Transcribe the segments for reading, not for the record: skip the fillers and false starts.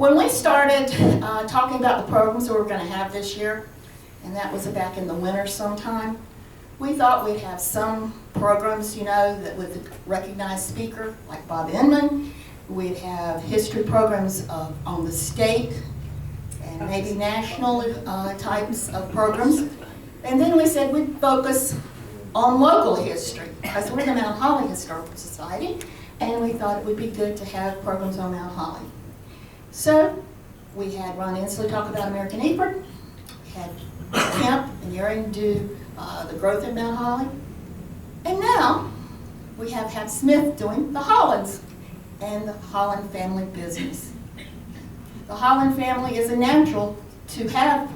When we started talking about the programs we were going to have this year, and that was back in the winter sometime, we thought we'd have some programs, you know, that with a recognized speaker like Bob Inman. We'd have history programs on the state and maybe national types of programs. And then we said we'd focus on local history because we're the Mount Holly Historical Society, and we thought it would be good to have programs on Mount Holly. So we had Ron Inslee talk about American Eford, we had Kemp and Urian do the growth in Mount Holly, and now we have Happ Smith doing the Hollands and the Holland family business. The Holland family is a natural to have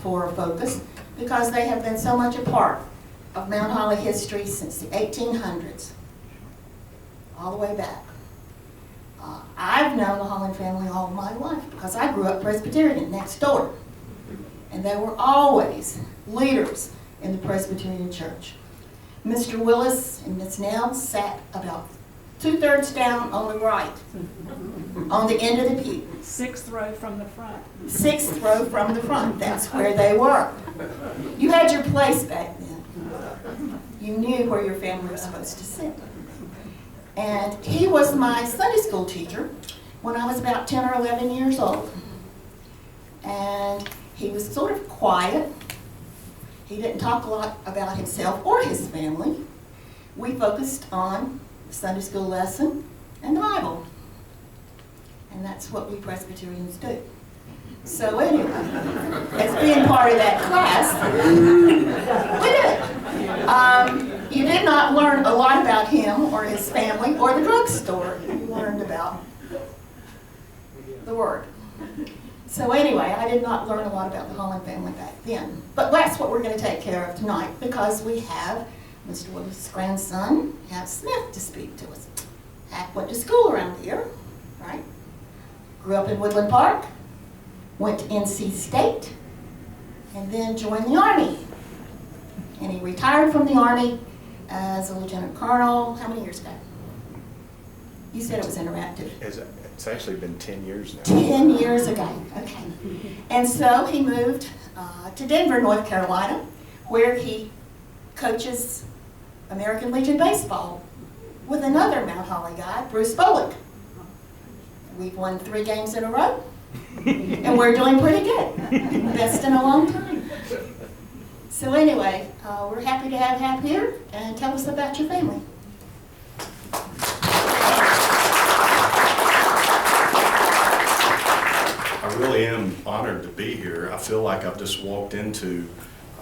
for a focus because they have been so much a part of Mount Holly history since the 1800s, all the way back. I've known the Holland family all my life because I grew up Presbyterian next door. And they were always leaders in the Presbyterian church. Mr. Willis and Miss Nell sat about 2/3 down on the right, on the end of the pew. 6th row from the front. 6th row from the front, that's where they were. You had your place back then. You knew where your family was supposed to sit. And he was my Sunday school teacher when I was about 10 or 11 years old. And he was sort of quiet. He didn't talk a lot about himself or his family. We focused on the Sunday school lesson and the Bible. And that's what we Presbyterians do. So anyway, as being part of that class, we did. You did not learn a lot about him or his family or the drugstore. You learned about the Word. So anyway, I did not learn a lot about the Holland family back then. But that's what we're going to take care of tonight because we have Mr. Willis' grandson, Happ Smith, to speak to us. Happ went to school around here, right? Grew up in Woodland Park, went to NC State, and then joined the Army. And he retired from the Army as a lieutenant colonel, how many years ago? You said it was interactive. It's actually been 10 years now. 10 years ago, okay. And so he moved to Denver, North Carolina, where he coaches American Legion Baseball with another Mount Holly guy, Bruce Bolick. We've won 3 games in a row, and we're doing pretty good. Best in a long time. So anyway, we're happy to have Happ here, and tell us about your family. I really am honored to be here. I feel like I've just walked into,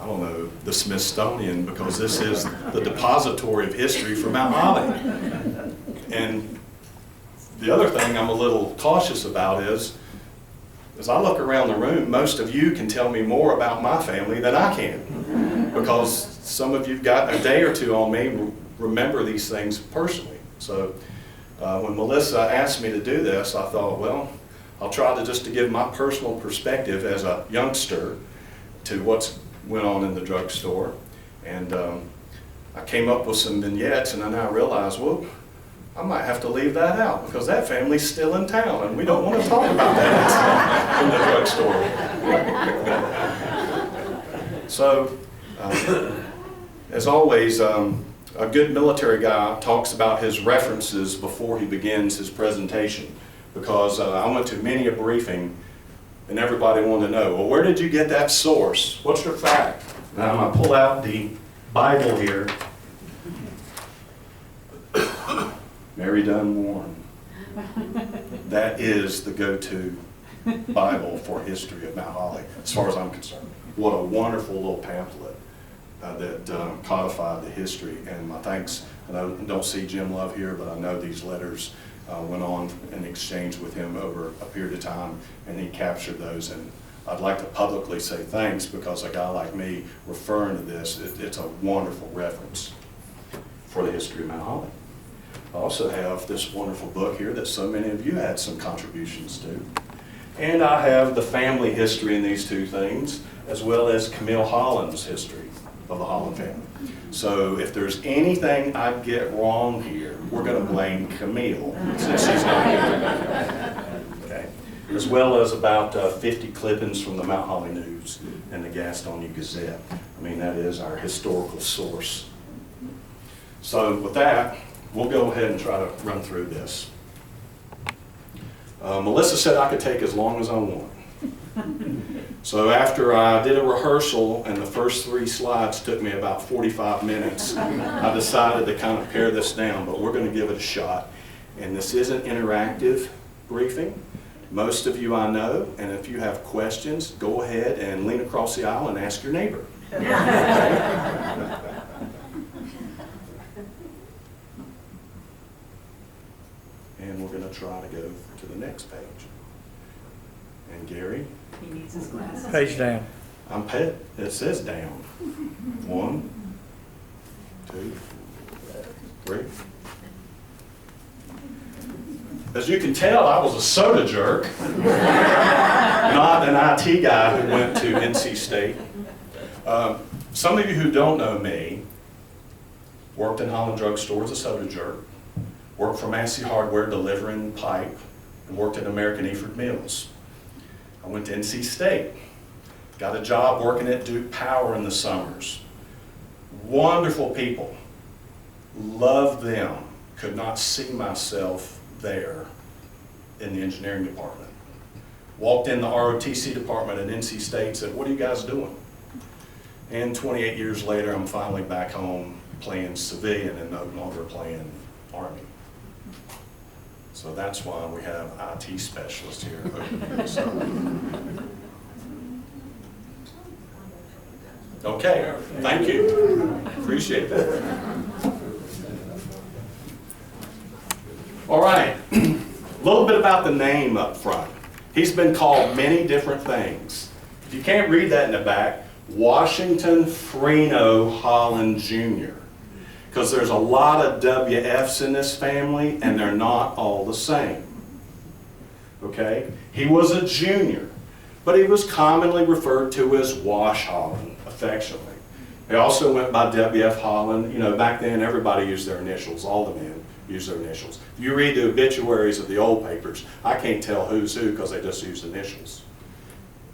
I don't know, the Smithsonian because this is the depository of history for Mount Holly. And the other thing I'm a little cautious about is, as I look around the room, most of you can tell me more about my family than I can because some of you've got a day or two on me remember these things personally. So when Melissa asked me to do this, I thought, well, I'll try to give my personal perspective as a youngster to what's went on in the drugstore. And I came up with some vignettes, and then I realized, well, I might have to leave that out because that family's still in town, and we don't want to talk about that in the drugstore. So, as always, a good military guy talks about his references before he begins his presentation. Because I went to many a briefing and everybody wanted to know, well, where did you get that source? What's your fact? Now I'm going to pull out the Bible here. Mary Dunn Warren. That is the go-to Bible for history of Mount Holly, as far as I'm concerned. What a wonderful little pamphlet that codified the history. And my thanks, I don't see Jim Love here, but I know these letters went on in exchange with him over a period of time, and he captured those. And I'd like to publicly say thanks because a guy like me referring to this, it's a wonderful reference for the history of Mount Holly. I also have this wonderful book here that so many of you had some contributions to. And I have the family history in these two things, as well as Camille Holland's history of the Holland family. So if there's anything I get wrong here, we're going to blame Camille since she's not here. Okay. as well as about 50 clippings from the Mount Holly News and the Gastonia Gazette. I mean, that is our historical source. So with that, we'll go ahead and try to run through this. Melissa said I could take as long as I want. So after I did a rehearsal and the first 3 slides took me about 45 minutes, I decided to kind of pare this down, but we're going to give it a shot. And this is an interactive briefing. Most of you I know, and if you have questions, go ahead and lean across the aisle and ask your neighbor. And we're going to try to go to the next page. And Gary? He needs his glasses. Page down. I'm pet. It says down. 1, 2, 3. As you can tell, I was a soda jerk, not an IT guy who went to NC State. Some of you who don't know me worked in Holland Drug Store as a soda jerk, worked for Massey Hardware delivering pipe, and worked at American Eford Mills. I went to NC State, got a job working at Duke Power in the summers. Wonderful people, loved them, could not see myself there in the engineering department. Walked in the ROTC department at NC State and said, "What are you guys doing?" And 28 years later, I'm finally back home playing civilian and no longer playing Army. So that's why we have IT specialists here. Okay, thank you. Appreciate that. All right, a little bit about the name up front. He's been called many different things. If you can't read that in the back, Washington Freno Holland Jr. Because there's a lot of WFs in this family and they're not all the same. Okay? He was a junior, but he was commonly referred to as Wash Holland, affectionately. He also went by WF Holland. You know, back then everybody used their initials, all the men use their initials. If you read the obituaries of the old papers, I can't tell who's who because they just used initials.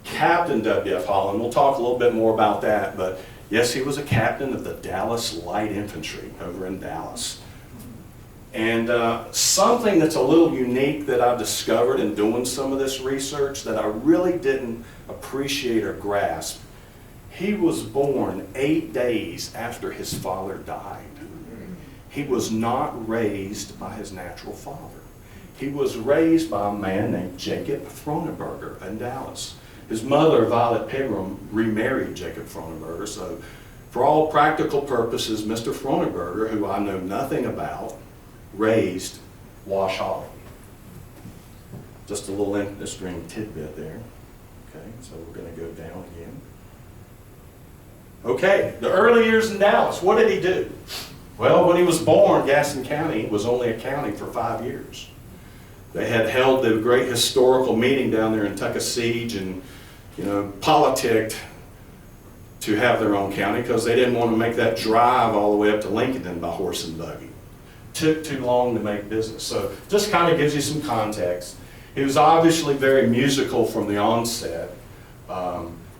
Captain W.F. Holland, we'll talk a little bit more about that, but yes, he was a captain of the Dallas Light Infantry over in Dallas. And something that's a little unique that I've discovered in doing some of this research that I really didn't appreciate or grasp, he was born 8 days after his father died. He was not raised by his natural father. He was raised by a man named Jacob Fronenberger in Dallas. His mother, Violet Pigram, remarried Jacob Fronenberger, so for all practical purposes, Mr. Fronenberger, who I know nothing about, raised Wash Holland. Just a little interesting tidbit there. Okay, so we're going to go down again. Okay, the early years in Dallas, what did he do? Well, when he was born, Gaston County was only a county for 5 years. They had held the great historical meeting down there in Tuckasegee and, you know, politicked to have their own county because they didn't want to make that drive all the way up to Lincoln by horse and buggy. Took too long to make business. So just kind of gives you some context. He was obviously very musical from the onset,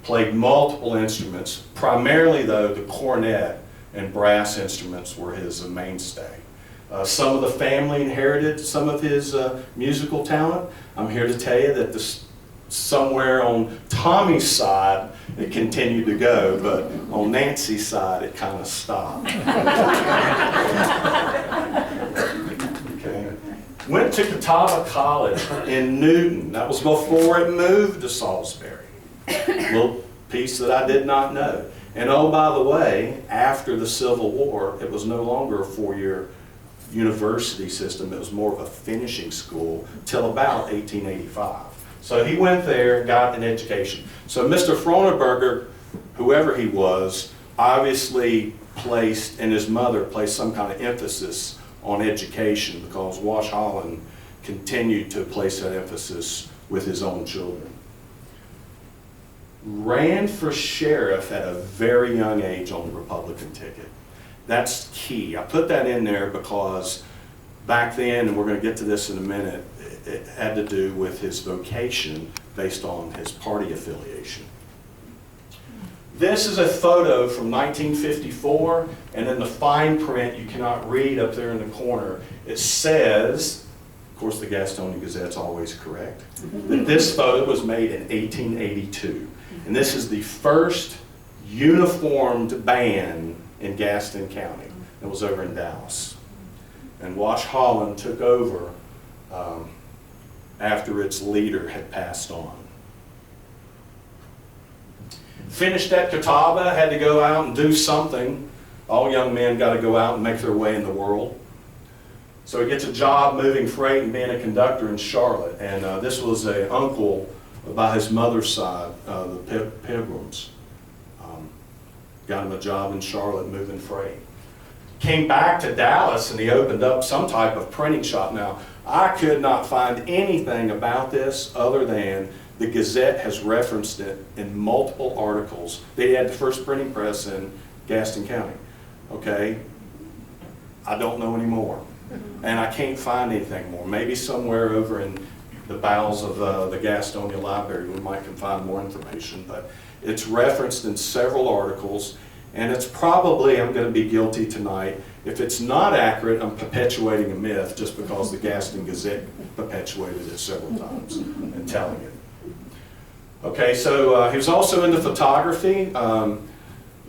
played multiple instruments, primarily though the cornet and brass instruments were his mainstay. Some of the family inherited some of his musical talent. I'm here to tell you that somewhere on Tommy's side it continued to go, but on Nancy's side it kind of stopped. Okay. Went to Catawba College in Newton. That was before it moved to Salisbury. Little piece that I did not know. And oh, by the way, after the Civil War, it was no longer a 4-year university system. It was more of a finishing school till about 1885. So he went there and got an education. So Mr. Fronenberger, whoever he was, obviously placed, and his mother placed some kind of emphasis on education because Wash Holland continued to place that emphasis with his own children. Ran for sheriff at a very young age on the Republican ticket. That's key. I put that in there because back then, and we're going to get to this in a minute, it had to do with his vocation based on his party affiliation. This is a photo from 1954, and in the fine print, you cannot read up there in the corner, it says, of course the Gastonia Gazette's always correct, that this photo was made in 1882. And this is the first uniformed band in Gaston County. It was over in Dallas. And Wash Holland took over after its leader had passed on. Finished at Catawba, had to go out and do something. All young men got to go out and make their way in the world. So he gets a job moving freight and being a conductor in Charlotte. And this was an uncle by his mother's side, the Pilgrims. Got him a job in Charlotte moving freight. Came back to Dallas and he opened up some type of printing shop. Now, I could not find anything about this other than the Gazette has referenced it in multiple articles. They had the first printing press in Gaston County. Okay? I don't know anymore. And I can't find anything more. Maybe somewhere over in the bowels of the Gastonia Library we might can find more information, but it's referenced in several articles, and it's probably, I'm going to be guilty tonight, if it's not accurate, I'm perpetuating a myth just because the Gaston Gazette perpetuated it several times and telling it. Okay, so he was also into photography.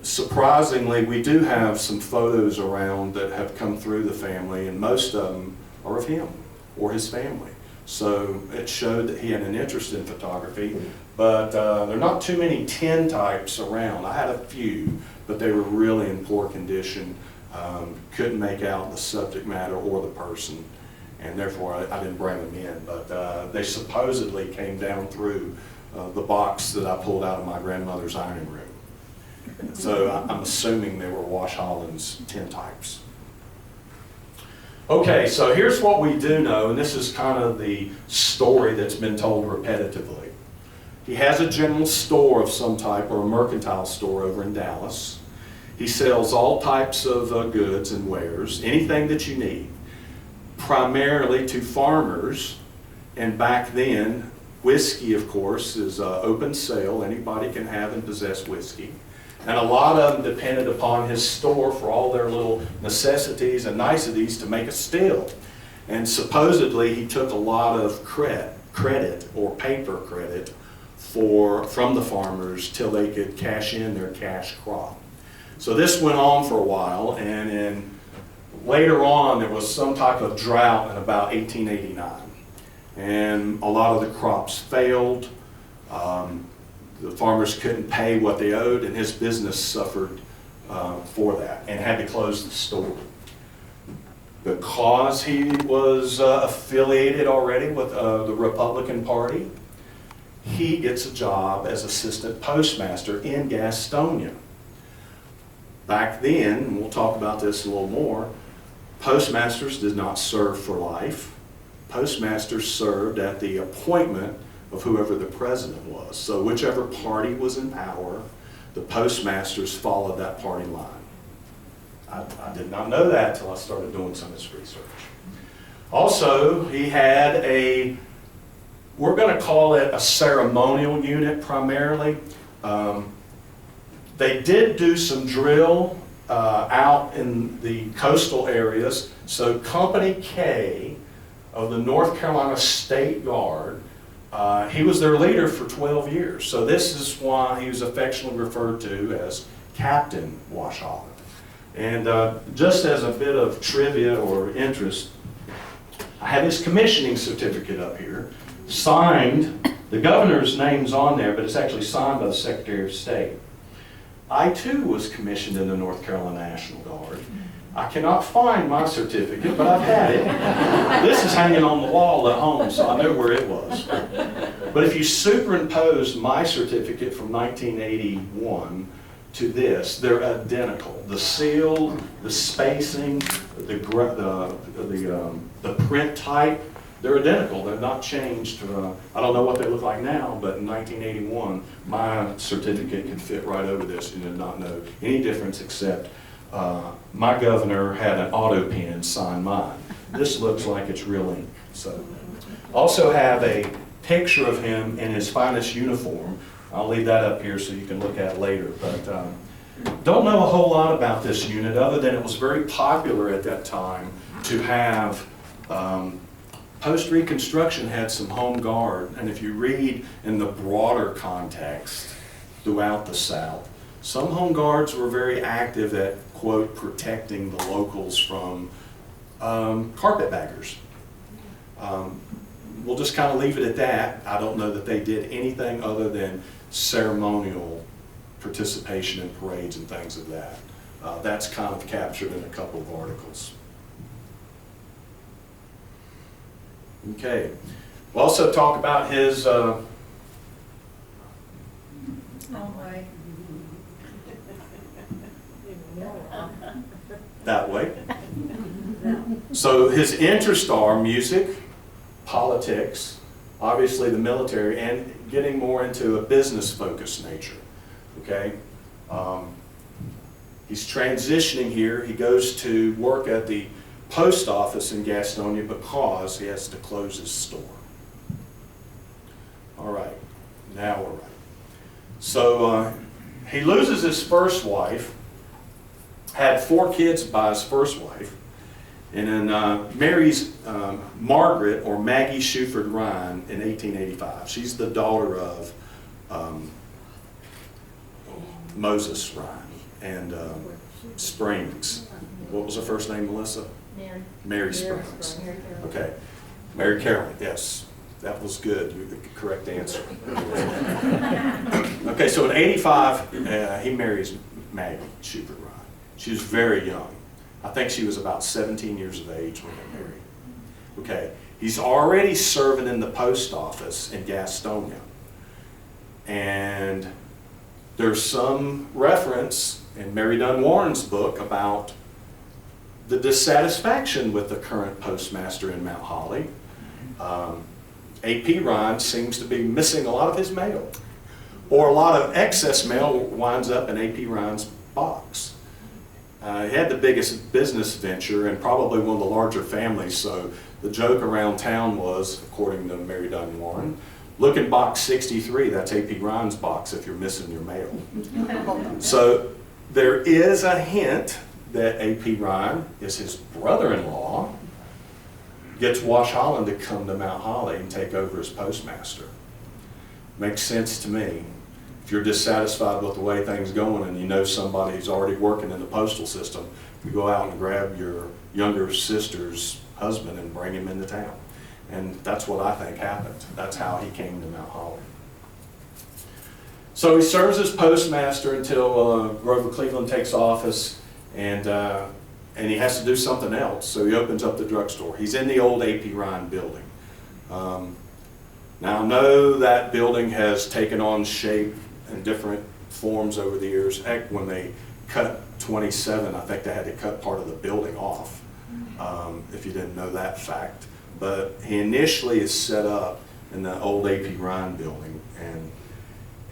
Surprisingly, we do have some photos around that have come through the family, and most of them are of him or his family. So it showed that he had an interest in photography, but there are not too many tin types around. I had a few, but they were really in poor condition. Couldn't make out the subject matter or the person, and therefore I didn't bring them in. But they supposedly came down through the box that I pulled out of my grandmother's ironing room. So I'm assuming they were Wash Holland's tin types. Okay, so here's what we do know, and this is kind of the story that's been told repetitively. He has a general store of some type, or a mercantile store over in Dallas. He sells all types of goods and wares, anything that you need, primarily to farmers. And back then, whiskey, of course, is open sale. Anybody can have and possess whiskey. And a lot of them depended upon his store for all their little necessities and niceties to make a still. And supposedly he took a lot of credit or paper credit from the farmers till they could cash in their cash crop. So this went on for a while, and later on there was some type of drought in about 1889. And a lot of the crops failed. The farmers couldn't pay what they owed, and his business suffered for that and had to close the store. Because he was affiliated already with the Republican Party, he gets a job as assistant postmaster in Gastonia. Back then, and we'll talk about this a little more, postmasters did not serve for life. Postmasters served at the appointment of whoever the president was. So whichever party was in power, the postmasters followed that party line. I did not know that until I started doing some of this research. Also, he had we're going to call it a ceremonial unit primarily. They did do some drill out in the coastal areas. So Company K of the North Carolina State Guard, he was their leader for 12 years. So this is why he was affectionately referred to as Captain Wash Holland. And just as a bit of trivia or interest, I have his commissioning certificate up here, signed. The governor's name's on there, but it's actually signed by the Secretary of State. I too was commissioned in the North Carolina National Guard. I cannot find my certificate, but I've had it. This is hanging on the wall at home, so I know where it was. But if you superimpose my certificate from 1981 to this, they're identical. The seal, the spacing, the print type, they're identical. They're not changed. I don't know what they look like now, but in 1981, my certificate could fit right over this. You did not know any difference except my governor had an auto pen sign mine. this looks like it's real ink. So, also have a picture of him in his finest uniform. I'll leave that up here so you can look at it later. But don't know a whole lot about this unit other than it was very popular at that time to have, post-Reconstruction had some home guard. And if you read in the broader context throughout the South, some home guards were very active at, quote, protecting the locals from carpetbaggers. We'll just kind of leave it at that. I don't know that they did anything other than ceremonial participation in parades and things of that. That's kind of captured in a couple of articles. Okay. We'll also talk about his that way. So his interests are music, politics, obviously the military, and getting more into a business-focused nature. Okay, he's transitioning here. He goes to work at the post office in Gastonia because he has to close his store. All right, now we're right. So he loses his first wife, had 4 kids by his first wife, and then marries Margaret, or Maggie Shuford Ryan, in 1885. She's the daughter of Moses Ryan and Springs. What was her first name, Melissa? Mary. Mary Springs. Okay. Mary Carolyn, yes. That was good. You're the correct answer. Okay, so in 85, he marries Maggie Shuford Ryan. She was very young. I think she was about 17 years of age when they married. Okay, he's already serving in the post office in Gastonia. And there's some reference in Mary Dunn Warren's book about the dissatisfaction with the current postmaster in Mount Holly. A.P. Ryan seems to be missing a lot of his mail, or a lot of excess mail winds up in A.P. Ryan's box. He had the biggest business venture and probably one of the larger families, so the joke around town was, according to Mary Dunn Warren, look in box 63, that's A.P. Ryan's box if you're missing your mail. So there is a hint that A.P. Ryan is his brother-in-law, gets Wash Holland to come to Mount Holly and take over as postmaster. Makes sense to me. If you're dissatisfied with the way things are going and you know somebody who's already working in the postal system, you go out and grab your younger sister's husband and bring him into town. And that's what I think happened. That's how he came to Mount Holly. So he serves as postmaster until Grover Cleveland takes office, and he has to do something else, so he opens up the drugstore. He's in the old A.P. Ryan building. Now I know that building has taken on shape and different forms over the years. Heck, when they cut 27, I think they had to cut part of the building off, if you didn't know that fact. But he initially is set up in the old A.P. Ryan building, and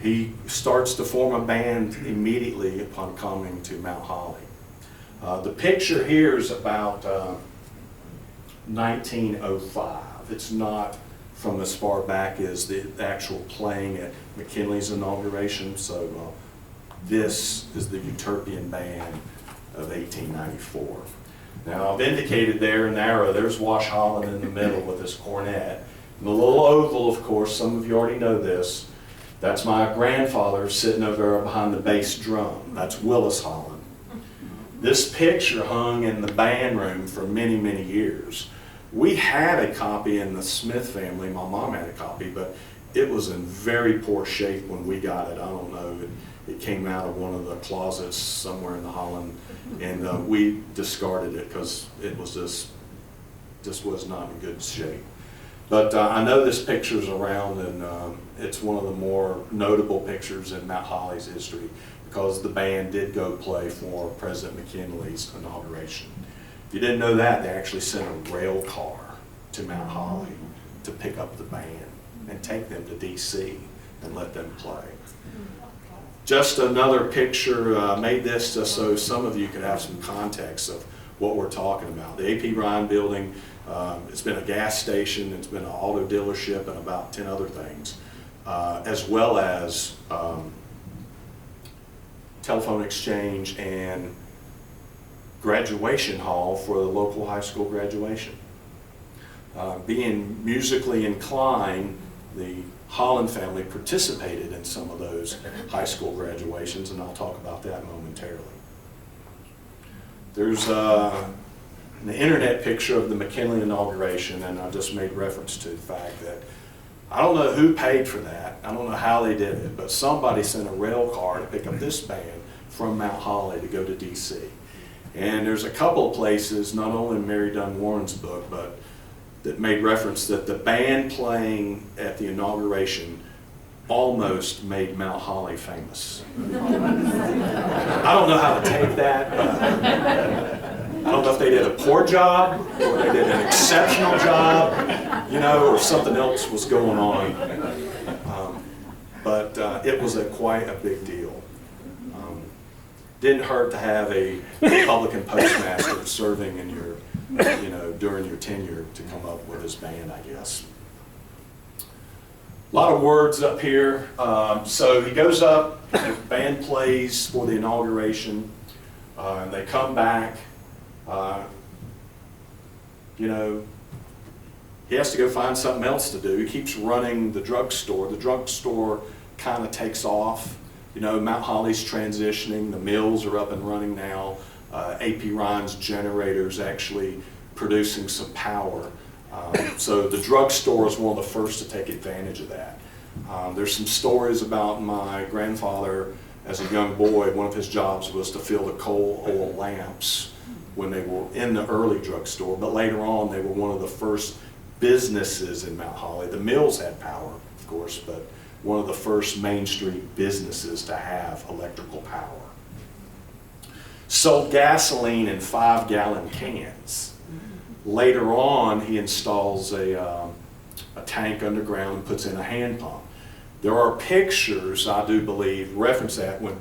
he starts to form a band immediately upon coming to Mount Holly. The picture here is about 1905. It's not from as far back as the actual playing at McKinley's inauguration. So this is the Utopian Band of 1894. Now I've indicated there in the arrow, there's Wash Holland in the middle with his cornet. And the little oval, of course, some of you already know this, that's my grandfather sitting over there behind the bass drum. That's Willis Holland. This picture hung in the band room for many, many years. We had a copy in the Smith family. My mom had a copy, but it was in very poor shape when we got it. I don't know. It came out of one of the closets somewhere in the Holland, and we discarded it because it was just was not in good shape. But I know this picture's around, and it's one of the more notable pictures in Mount Holly's history, because the band did go play for President McKinley's inauguration. If you didn't know that, they actually sent a rail car to Mount Holly to pick up the band and take them to D.C. and let them play. Just another picture, made this just so some of you could have some context of what we're talking about. The A.P. Ryan building, it's been a gas station, it's been an auto dealership, and about 10 other things, as well as telephone exchange and graduation hall for the local high school graduation. Being musically inclined, the Holland family participated in some of those high school graduations, and I'll talk about that momentarily. There's an internet picture of the McKinley inauguration, and I just made reference to the fact that I don't know who paid for that. I don't know how they did it, but somebody sent a rail car to pick up this band from Mount Holly to go to D.C. And there's a couple of places, not only in Mary Dunn Warren's book, but that made reference that the band playing at the inauguration almost made Mount Holly famous. I don't know how to take that, but I don't know if they did a poor job or they did an exceptional job, you know, or something else was going on. But it was quite a big deal. Didn't hurt to have a Republican postmaster serving in your, you know, during your tenure to come up with his band, I guess. A lot of words up here. So he goes up, the band plays for the inauguration, and they come back. You know, he has to go find something else to do. He keeps running the drugstore. The drugstore kind of takes off. You know, Mount Holly's transitioning. The mills are up and running now. A.P. Ryan's generator's actually producing some power. So the drugstore is one of the first to take advantage of that. There's some stories about my grandfather as a young boy. One of his jobs was to fill the coal oil lamps when they were in the early drugstore, but later on they were one of the first businesses in Mount Holly. The mills had power, of course, but one of the first Main Street businesses to have electrical power. Sold gasoline in 5-gallon cans. Later on, he installs a tank underground and puts in a hand pump. There are pictures, I do believe, reference that when,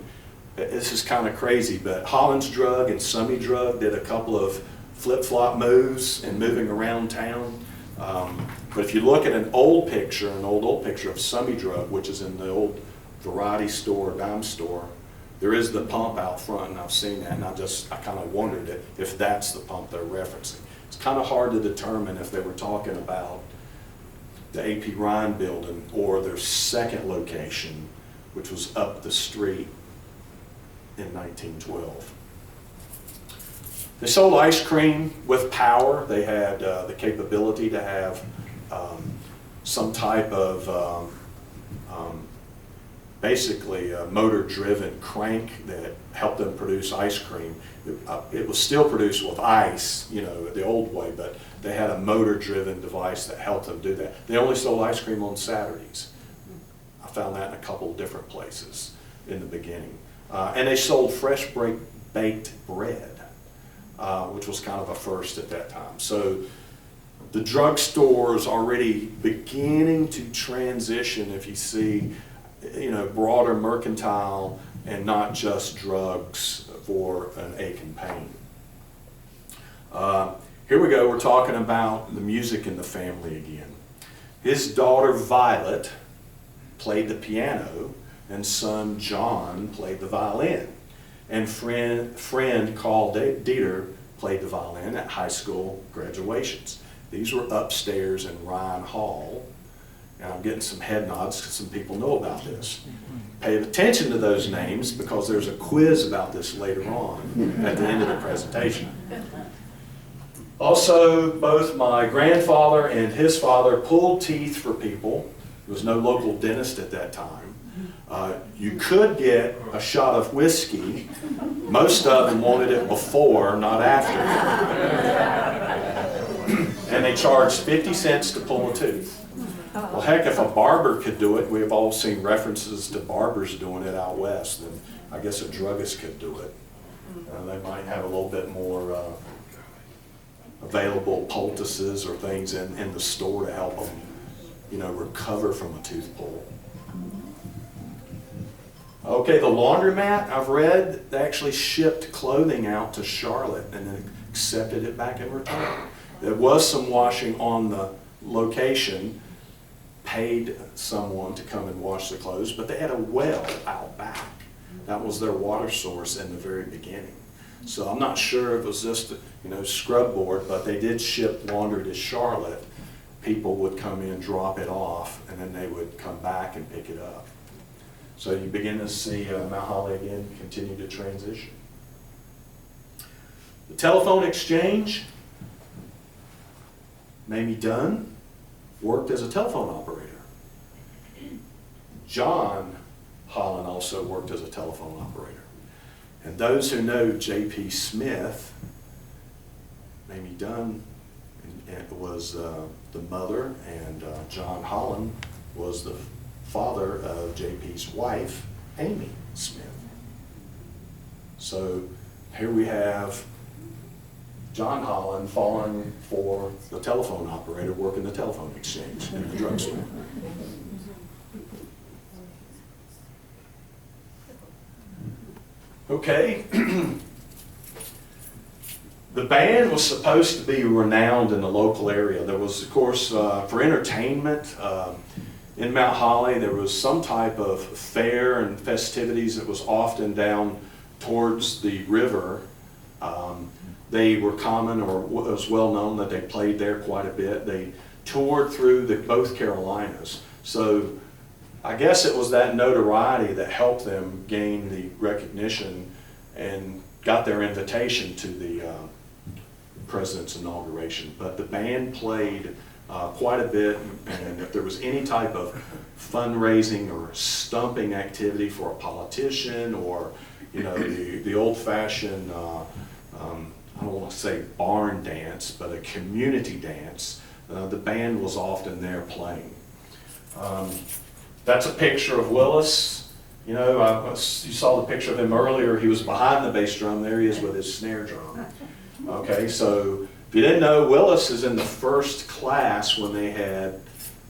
this is kind of crazy, but Holland's Drug and Summey Drug did a couple of flip-flop moves and moving around town. But if you look at an old picture of Summey Drug, which is in the old variety store, dime store, there is the pump out front, and I've seen that, and I kind of wondered if that's the pump they're referencing. It's kind of hard to determine if they were talking about the A.P. Ryan building or their second location, which was up the street in 1912. They sold ice cream with power. They had the capability to have some type of basically a motor-driven crank that helped them produce ice cream. It was still produced with ice, you know, the old way, but they had a motor-driven device that helped them do that. They only sold ice cream on Saturdays. I found that in a couple of different places in the beginning. And they sold fresh baked bread, which was kind of a first at that time. So the drugstore is already beginning to transition, if you see, you know, broader mercantile and not just drugs for an ache and pain. Here we go, we're talking about the music in the family again. His daughter Violet played the piano, and son John played the violin. And friend Carl Dieter played the violin at high school graduations. These were upstairs in Ryan Hall. And I'm getting some head nods because some people know about this. Pay attention to those names because there's a quiz about this later on at the end of the presentation. Also, both my grandfather and his father pulled teeth for people. There was no local dentist at that time. You could get a shot of whiskey. Most of them wanted it before, not after. And they charged 50 cents to pull a tooth. Well, heck, if a barber could do it, we've all seen references to barbers doing it out west, then I guess a druggist could do it. They might have a little bit more available poultices or things in the store to help them, you know, recover from a tooth pull. Okay, the laundromat, I've read, they actually shipped clothing out to Charlotte and then accepted it back in return. There was some washing on the location, paid someone to come and wash the clothes, but they had a well out back. That was their water source in the very beginning. So I'm not sure if it was just, scrub board, but they did ship laundry to Charlotte. People would come in, drop it off, and then they would come back and pick it up. So you begin to see Mount Holly again continue to transition. The telephone exchange, Mamie Dunn worked as a telephone operator. John Holland also worked as a telephone operator. And those who know J.P. Smith, Mamie Dunn was the mother, and John Holland was the father of J.P.'s wife, Amy Smith. So here we have John Holland falling for the telephone operator working the telephone exchange in the drugstore. Okay. The band was supposed to be renowned in the local area. There was, of course, for entertainment in Mount Holly, there was some type of fair and festivities that was often down towards the river. They were common, or it was well known that they played there quite a bit. They toured through both Carolinas. So I guess it was that notoriety that helped them gain the recognition and got their invitation to the president's inauguration. But the band played quite a bit, and if there was any type of fundraising or stumping activity for a politician, or the old-fashioned I don't want to say barn dance, but a community dance, the band was often there playing. That's a picture of Willis. You saw the picture of him earlier. He was behind the bass drum. There he is with his snare drum. Okay, so if you didn't know, Willis is in the first class when they had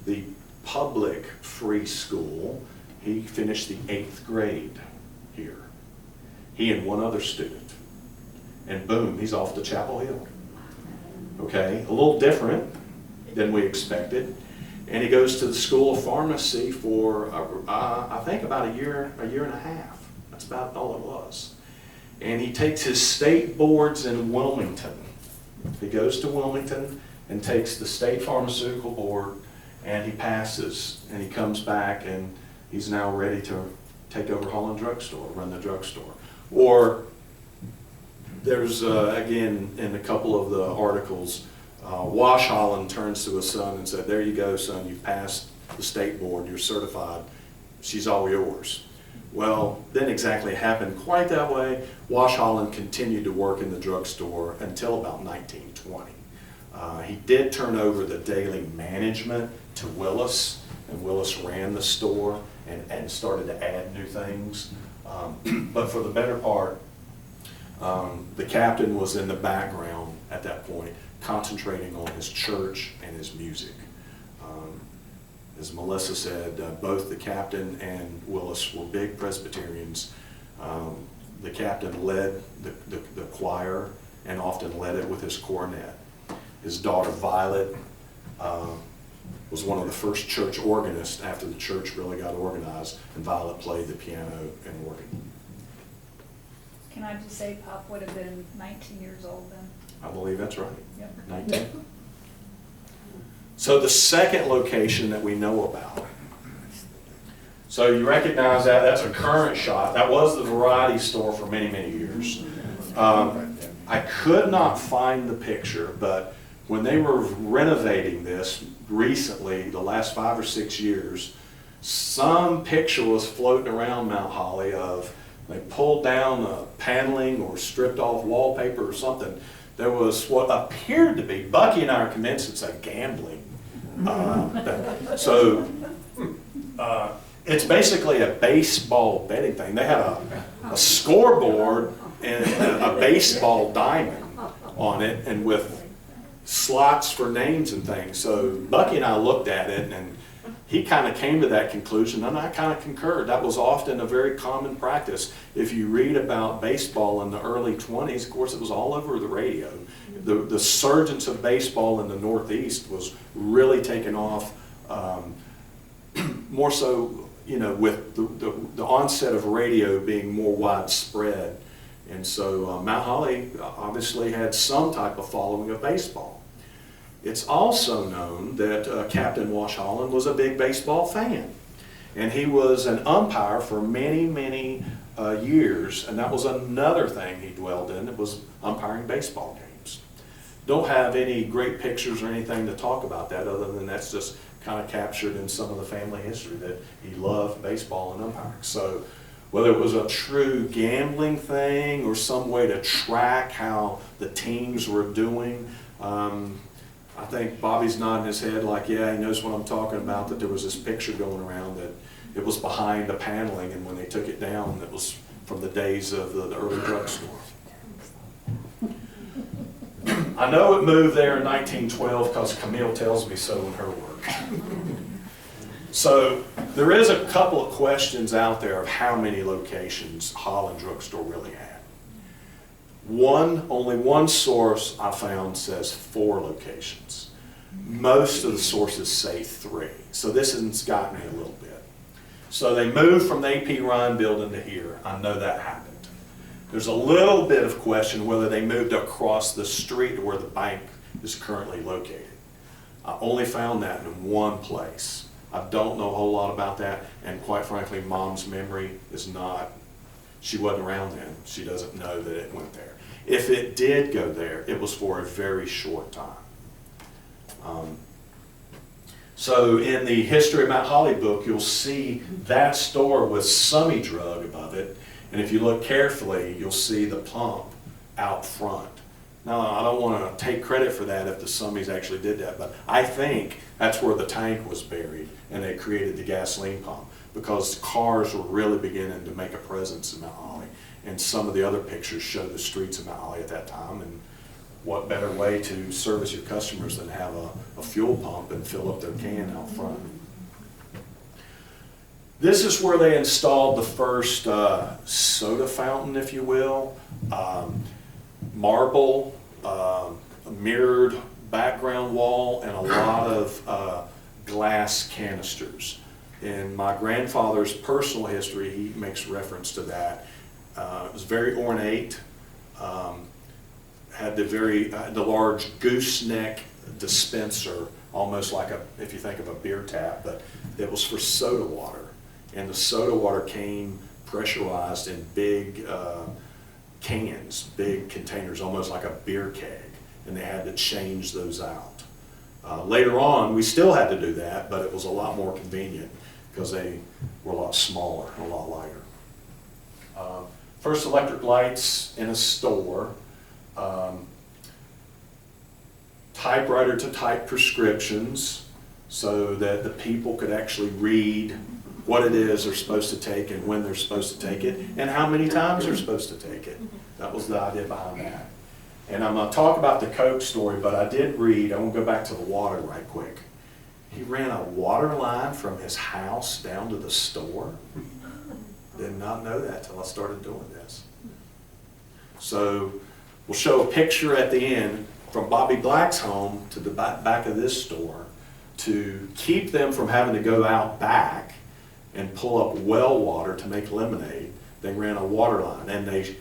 the public free school. He finished the 8th grade here. He and one other student. And boom, he's off to Chapel Hill. Okay, a little different than we expected. And he goes to the School of Pharmacy for, I think, about a year and a half. That's about all it was. And he takes his state boards in Wilmington. He goes to Wilmington and takes the state pharmaceutical board, and he passes, and he comes back, and he's now ready to take over Holland Drugstore, run the drugstore. Or there's, again, in a couple of the articles, Wash Holland turns to his son and said, "There you go, son, you've passed the state board, you're certified, she's all yours." Well, didn't exactly happen quite that way. Wash Holland continued to work in the drugstore until about 1920. He did turn over the daily management to Willis, and Willis ran the store and started to add new things. But for the better part, the captain was in the background at that point, concentrating on his church and his music. As Melissa said, both the captain and Willis were big Presbyterians. The captain led the choir and often led it with his cornet. His daughter Violet was one of the first church organists after the church really got organized, and Violet played the piano and organ. Can I just say Pop would have been 19 years old then? I believe that's right. Yep. 19. So the second location that we know about. So you recognize that, that's a current shot. That was the variety store for many, many years. I could not find the picture, but when they were renovating this recently, the last 5 or 6 years, some picture was floating around Mount Holly of, they pulled down the paneling or stripped off wallpaper or something. There was what appeared to be, Bucky and I are convinced it's a gambling. It's basically a baseball betting thing. They had a scoreboard and a baseball diamond on it, and with slots for names and things. So Bucky and I looked at it, and he kind of came to that conclusion, and I kind of concurred. That was often a very common practice. If you read about baseball in the early 20s, of course, it was all over the radio. The surgence of baseball in the Northeast was really taking off, more so, you know, with the onset of radio being more widespread. And so Mount Holly obviously had some type of following of baseball. It's also known that Captain Wash Holland was a big baseball fan. And he was an umpire for many, many years, and that was another thing he dwelled in. It was umpiring baseball games. Don't have any great pictures or anything to talk about that, other than that's just kind of captured in some of the family history that he loved baseball and umpiring. So whether it was a true gambling thing or some way to track how the teams were doing, I think Bobby's nodding his head like, yeah, he knows what I'm talking about, that there was this picture going around that it was behind the paneling, and when they took it down, it was from the days of the early drugstore. I know it moved there in 1912 because Camille tells me so in her work. So there is a couple of questions out there of how many locations Holland Drugstore really had. Only one source I found says 4 locations. Most of the sources say 3. So this has gotten me a little bit. So they moved from the AP Ryan building to here. I know that happened. There's a little bit of question whether they moved across the street to where the bank is currently located. I only found that in one place. I don't know a whole lot about that, and quite frankly, Mom's memory is not, she wasn't around then. She doesn't know that it went there. If it did go there, it was for a very short time. So in the History of Mount Holly book, you'll see that store with Summy Drug above it, and if you look carefully, you'll see the pump out front. Now, I don't want to take credit for that if the Summies actually did that, but I think that's where the tank was buried, and they created the gasoline pump, because cars were really beginning to make a presence in Mount Holly. And some of the other pictures show the streets of Mount Holly at that time, and what better way to service your customers than have a fuel pump and fill up their can out front. This is where they installed the first soda fountain, if you will. Marble, a mirrored background wall, and a lot of glass canisters. In my grandfather's personal history, he makes reference to that. It was very ornate, had the large gooseneck dispenser, almost like if you think of a beer tap, but it was for soda water. And the soda water came pressurized in big cans, big containers, almost like a beer keg, and they had to change those out. Later on, we still had to do that, but it was a lot more convenient because they were a lot smaller and a lot lighter. First electric lights in a store, typewriter to type prescriptions so that the people could actually read what it is they're supposed to take and when they're supposed to take it and how many times they're supposed to take it. That was the idea behind that. And I'm going to talk about the Coke story, but I did read, I want to go back to the water right quick. He ran a water line from his house down to the store. Did not know that till I started doing this. So we'll show a picture at the end from Bobby Black's home to the back of this store to keep them from having to go out back and pull up well water to make lemonade. They ran a water line, and they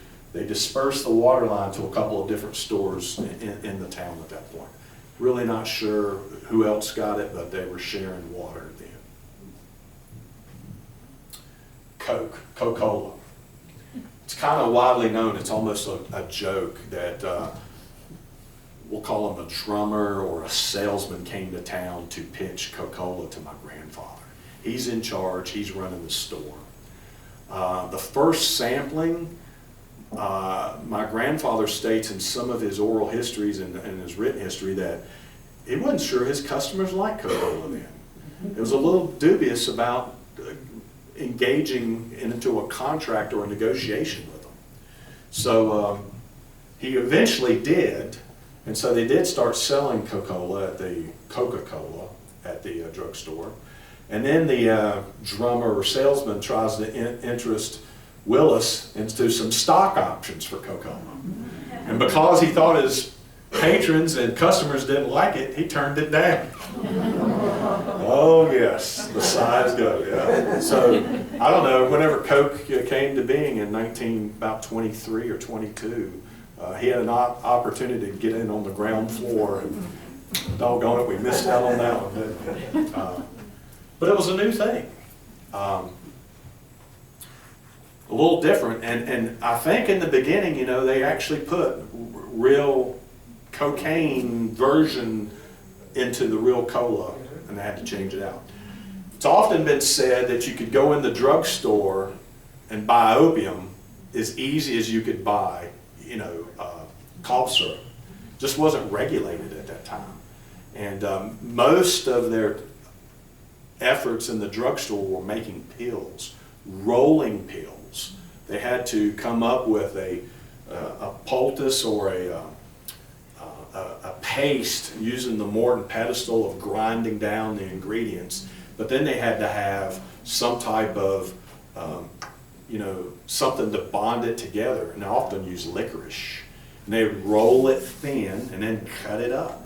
dispersed the water line to a couple of different stores in the town at that point. Really not sure who else got it, but they were sharing water then. Coca-Cola. It's kind of widely known, it's almost a joke that we'll call him a drummer or a salesman came to town to pitch Coca-Cola to my grandfather. He's in charge, he's running the store. The first sampling, my grandfather states in some of his oral histories and his written history that he wasn't sure his customers liked Coca-Cola then. It was a little dubious about engaging into a contract or a negotiation with them. So he eventually did, and so they did start selling Coca-Cola at the drugstore. And then the drummer or salesman tries to interest Willis into some stock options for Coca-Cola. And because he thought his patrons and customers didn't like it, he turned it down. Oh yes, the size go, yeah. So, I don't know, whenever Coke came to being in about 23 or 22, he had an opportunity to get in on the ground floor, and doggone it, we missed out on that one, didn't we? But it was a new thing. A little different, and I think in the beginning, you know, they actually put real cocaine version into the real cola, and they had to change it out. It's often been said that you could go in the drugstore and buy opium as easy as you could buy, you know, cough syrup. Just wasn't regulated at that time. And most of their efforts in the drugstore were making pills, rolling pills. They had to come up with a poultice or a paste using the Morton pedestal of grinding down the ingredients, but then they had to have some type of, you know, something to bond it together, and they often use licorice. And they would roll it thin and then cut it up.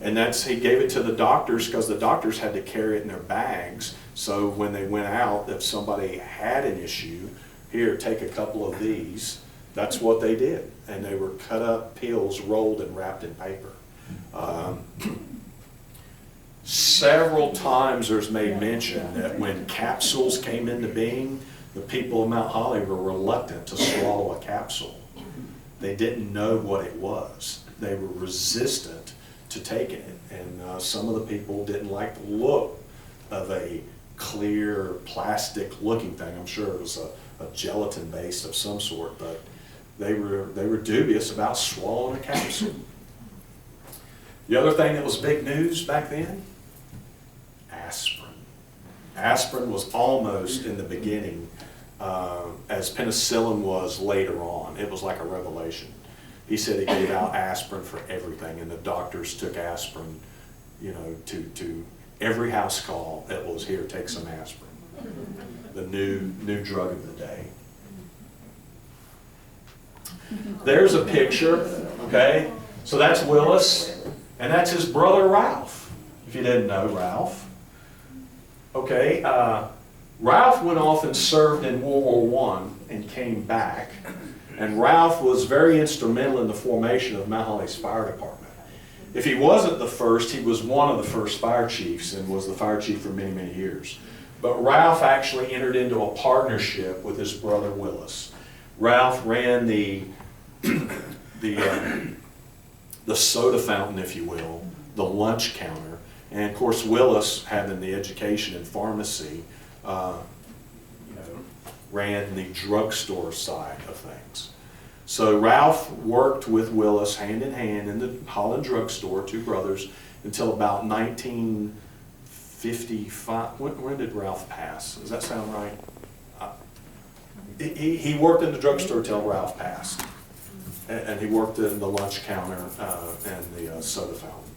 And he gave it to the doctors because the doctors had to carry it in their bags. So when they went out, if somebody had an issue, here, take a couple of these. That's what they did. And they were cut up pills, rolled and wrapped in paper. Several times there's made mention that when capsules came into being, the people of Mount Holly were reluctant to swallow a capsule. They didn't know what it was. They were resistant to taking it. And some of the people didn't like the look of a clear plastic looking thing. I'm sure it was a gelatin base of some sort, but they were dubious about swallowing a capsule. The other thing that was big news back then, aspirin. Aspirin was almost in the beginning as penicillin was later on. It was like a revelation. He said he gave out aspirin for everything, and the doctors took aspirin, you know, to every house call. It was, here, take some aspirin. The new drug of the day. There's a picture, okay? So that's Willis, and that's his brother Ralph, if you didn't know Ralph. Okay, Ralph went off and served in World War I and came back. And Ralph was very instrumental in the formation of Mount Holly's fire department. If he wasn't the first, he was one of the first fire chiefs and was the fire chief for many, many years. But Ralph actually entered into a partnership with his brother Willis. Ralph ran the soda fountain, if you will, the lunch counter. And of course, Willis, having the education in pharmacy, ran the drugstore side of things. So Ralph worked with Willis hand in hand in the Holland drugstore, two brothers, until about 1955. When did Ralph pass? Does that sound right? He worked in the drugstore till Ralph passed. And he worked in the lunch counter and the soda fountain.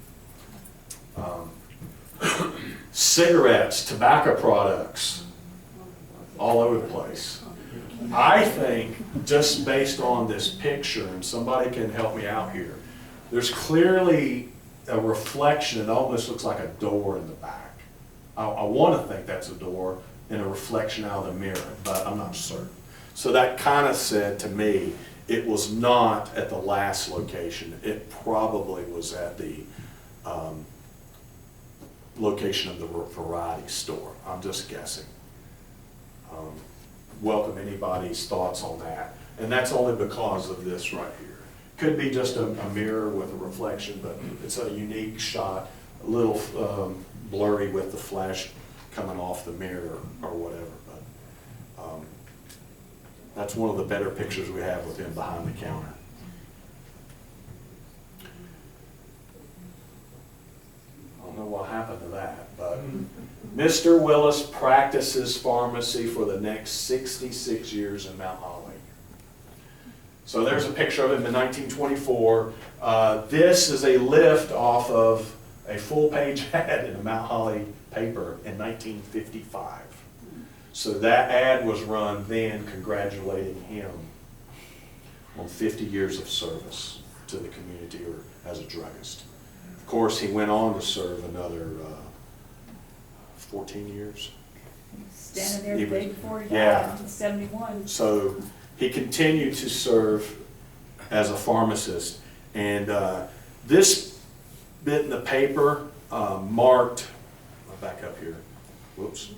Cigarettes, tobacco products, all over the place. I think, just based on this picture, and somebody can help me out here, there's clearly a reflection. It almost looks like a door in the back. I want to think that's a door and a reflection out of the mirror, but I'm not certain. So that kind of said to me, it was not at the last location. It probably was at the location of the variety store. I'm just guessing. Welcome anybody's thoughts on that. And that's only because of this right here. Could be just a mirror with a reflection, but it's a unique shot, a little blurry with the flash coming off the mirror or whatever. But that's one of the better pictures we have with him behind the counter. I don't know what happened to that, but Mr. Willis practices pharmacy for the next 66 years in Mount Holly. So there's a picture of him in 1924. This is a lift off of a full-page ad in the Mount Holly paper in 1955. So that ad was run then congratulating him on 50 years of service to the community or as a druggist. Of course, he went on to serve another 14 years. Standing there the day before he Yeah. died in 71. So he continued to serve as a pharmacist. And this bit in the paper marked, I'll back up here. Whoops,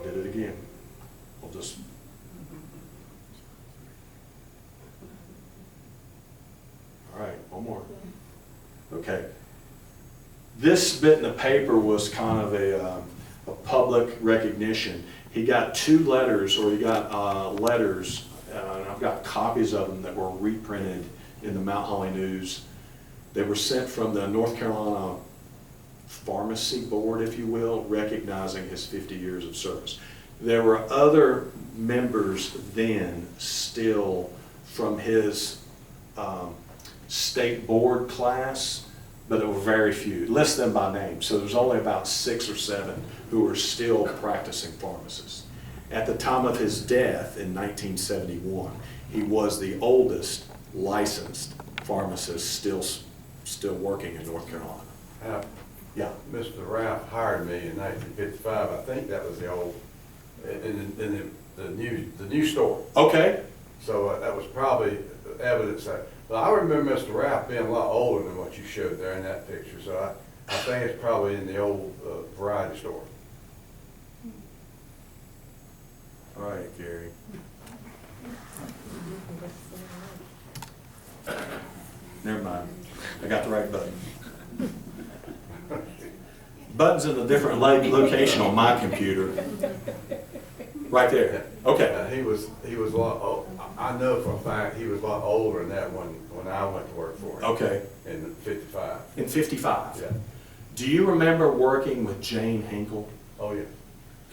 I did it again. We'll just. All right, one more. Okay. This bit in the paper was kind of a public recognition. He got 2 letters, or he got letters, and I've got copies of them that were reprinted in the Mount Holly News. They were sent from the North Carolina Pharmacy Board, if you will, recognizing his 50 years of service. There were other members then still from his state board class, but there were very few. List them by name. So there's only about 6 or 7 who were still practicing pharmacists. At the time of his death in 1971, he was the oldest licensed pharmacist still working in North Carolina. Yeah. Mr. Ralph hired me in 1955. I think that was the old, in the new store. Okay. So that was probably evidence that. But I remember Mr. Ralph being a lot older than what you showed there in that picture. So I think it's probably in the old variety store. All right, Gary. Never mind. I got the right button. Button's in a different location on my computer. Right there. Okay. He was a lot. I know for a fact he was a lot older than that when I went to work for him. Okay. In '55. In 55. Yeah. Do you remember working with Jane Hinkle? Oh yeah.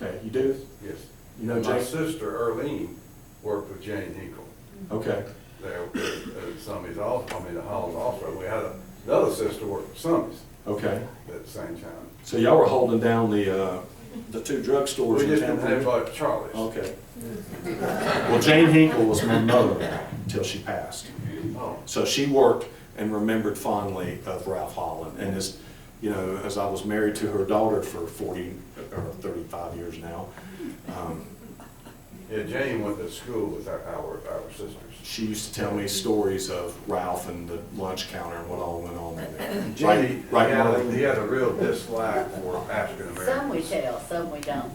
Okay, you do? Yes. You know My Jane? sister Earlene worked with Jane Hinkle. Okay. There at Summey's also. I mean, the Holland also. We had another sister work at Summey's Okay. at the same time. So y'all were holding down the 2 drugstores We in just town? didn't have like Charlie's. Okay. Well, Jane Hinkle was my mother until she passed. Oh. So she worked and remembered fondly of Ralph Holland. And as, you know, as I was married to her daughter for 40 or 35 years now, Yeah, Jane went to school with our sisters. she used to tell me stories of Ralph and the lunch counter and what all went on there. Jane, Right, he had a real dislike for African Americans. Some we tell, some we don't.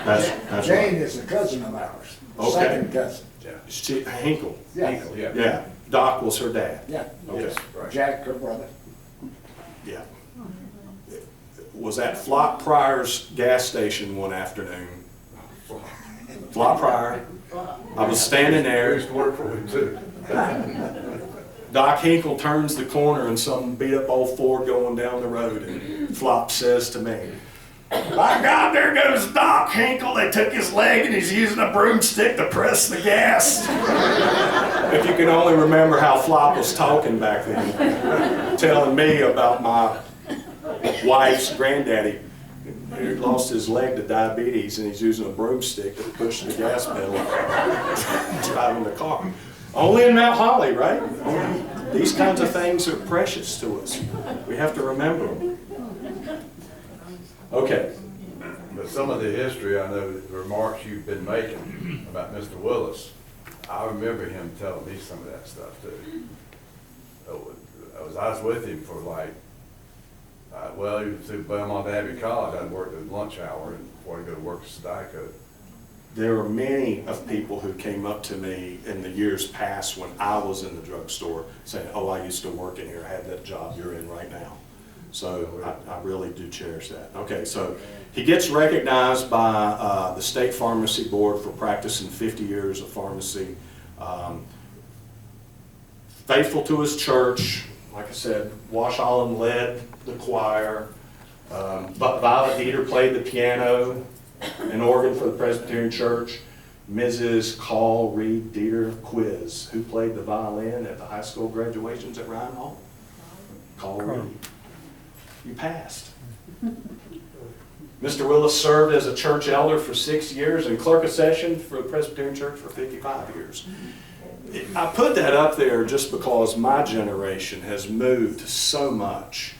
That's Jane right. is a cousin of ours, Okay. second cousin. Yeah. Hinkle. Yeah, Hinkle, yeah. Yeah. Doc was her dad. yeah. Okay. Yes, right. Jack, her brother. Yeah. Was at Flock Pryor's gas station one afternoon. Flock Pryor. I was standing We there. used to work for him too. Doc Hinkle turns the corner and some beat up old Ford going down the road, and Flop says to me, "My God, there goes Doc Hinkle. They took his leg and he's using a broomstick to press the gas." If you can only remember how Flop was talking back then, telling me about my wife's granddaddy who lost his leg to diabetes and he's using a broomstick to push the gas pedal driving the car. Only in Mount Holly, right? These kinds of things are precious to us. We have to remember them. Okay. But some of the history, I know the remarks you've been making about Mr. Willis, I remember him telling me some of that stuff too. I was with him for like, well, he was through Belmont Abbey College. I'd worked at lunch hour and before I go to work at Steico. There are many of people who came up to me in the years past when I was in the drugstore saying, "Oh, I used to work in here. I had that job you're in right now." So I really do cherish that. Okay, so he gets recognized by the State Pharmacy Board for practicing 50 years of pharmacy. Faithful to his church. Like I said, Wash Holland led the choir. But Violet Dieter played the piano and organ for the Presbyterian Church. Mrs. Call Reed Dieter Quiz, who played the violin at the high school graduations at Ryan Hall. Call Reed. You passed. Mr. Willis served as a church elder for 6 years and clerk of session for the Presbyterian Church for 55 years. I put that up there just because my generation has moved so much.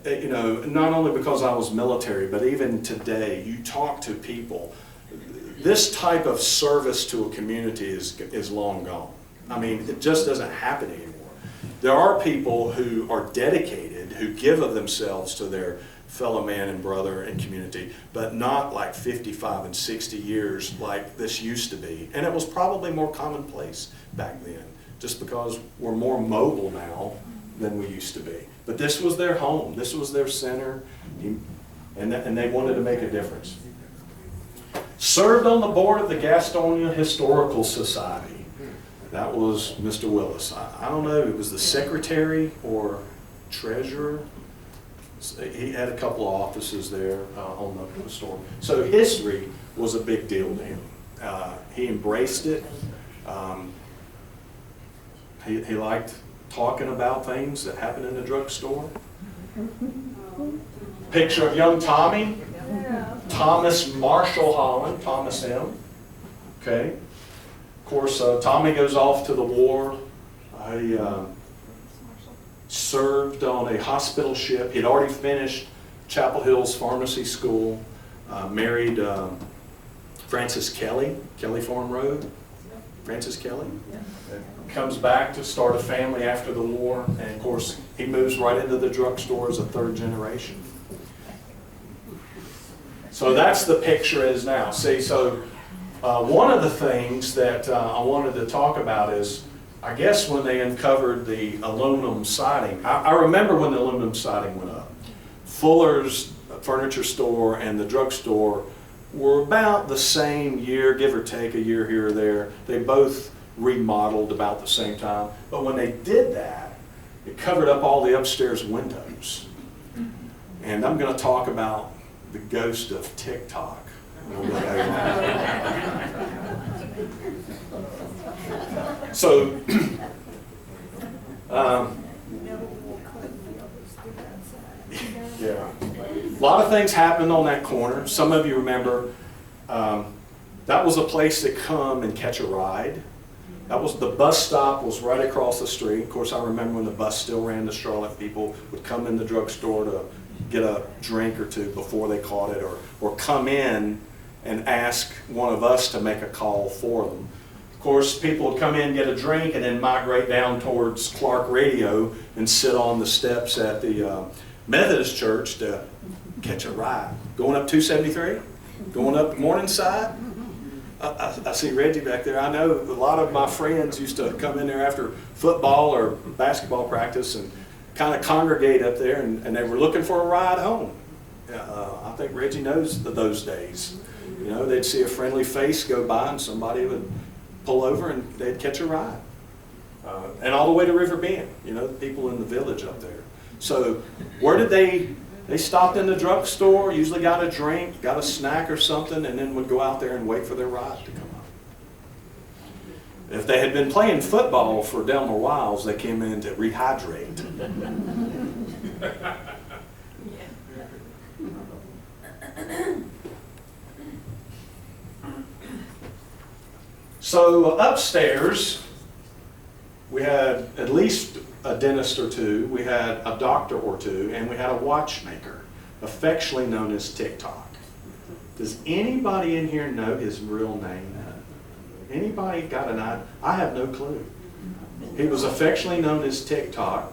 You know, not only because I was military, but even today, you talk to people. This type of service to a community is long gone. I mean, it just doesn't happen anymore. There are people who are dedicated, who give of themselves to their fellow man and brother and community, but not like 55 and 60 years like this used to be. And it was probably more commonplace back then, just because we're more mobile now than we used to be. But this was their home, this was their center, and they wanted to make a difference. Served on the board of the Gastonia Historical Society. That was Mr. Willis. I don't know, it was the secretary or treasurer. He had a couple of offices there on the store. So history was a big deal to him. He embraced it. He liked talking about things that happened in the drugstore. Picture of young Tommy. Thomas Marshall Holland, Thomas M. Okay. Of course, Tommy goes off to the war. He served on a hospital ship. He'd already finished Chapel Hill's pharmacy school. Married Frances Kelly, Kelly Farm Road. Frances Kelly. Comes back to start a family after the war. And of course, he moves right into the drugstore as a third generation. So that's the picture as now. See, so one of the things that I wanted to talk about is, I guess when they uncovered the aluminum siding, I remember when the aluminum siding went up. Fuller's furniture store and the drugstore were about the same year, give or take a year here or there. They both remodeled about the same time. But when they did that, it covered up all the upstairs windows. And I'm going to talk about the ghost of TikTok. So, yeah, a lot of things happened on that corner. Some of you remember that was a place to come and catch a ride. That was, the bus stop was right across the street. Of course, I remember when the bus still ran to Charlotte, people would come in the drugstore to get a drink or two before they caught it, or come in and ask one of us to make a call for them. Of course, people would come in, get a drink, and then migrate down towards Clark Radio and sit on the steps at the Methodist Church to catch a ride. Going up 273? Going up Morningside? I see Reggie back there. I know a lot of my friends used to come in there after football or basketball practice and kind of congregate up there, and they were looking for a ride home. I think Reggie knows those days. You know, they'd see a friendly face go by and somebody would pull over and they'd catch a ride. And all the way to River Bend, you know, the people in the village up there. So where did they stopped in the drugstore, usually got a drink, got a snack or something, and then would go out there and wait for their ride to come up. If they had been playing football for Delmar Wiles, they came in to rehydrate. So upstairs, we had at least a dentist or two, we had a doctor or two, and we had a watchmaker, affectionately known as TikTok. Does anybody in here know his real name? Anybody got an idea? I have no clue. He was affectionately known as TikTok.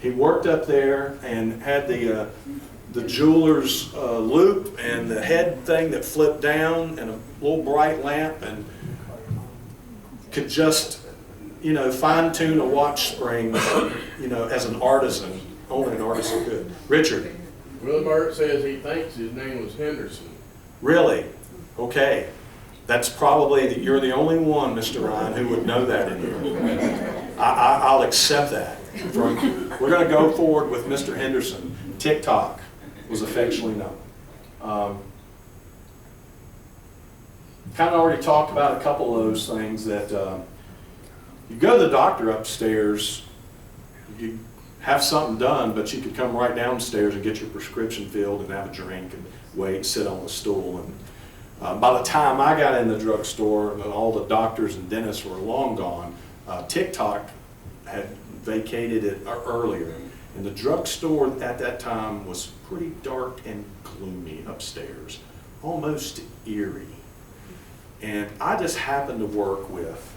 He worked up there and had the jeweler's loop and the head thing that flipped down and a little bright lamp, and could just, you know, fine-tune a watch spring, you know, as an artisan. Only an artisan could. Richard. Willie Burt says he thinks his name was Henderson. Really? Okay. That's probably, you're the only one, Mr. Ryan, who would know that in here. I'll accept that. We're going to go forward with Mr. Henderson. TikTok was affectionately known. Kind of already talked about a couple of those things that you go to the doctor upstairs, you have something done, but you could come right downstairs and get your prescription filled and have a drink and wait and sit on the stool. And by the time I got in the drugstore, and all the doctors and dentists were long gone, TikTok had vacated it earlier. And the drugstore at that time was pretty dark and gloomy upstairs, almost eerie. And I just happened to work with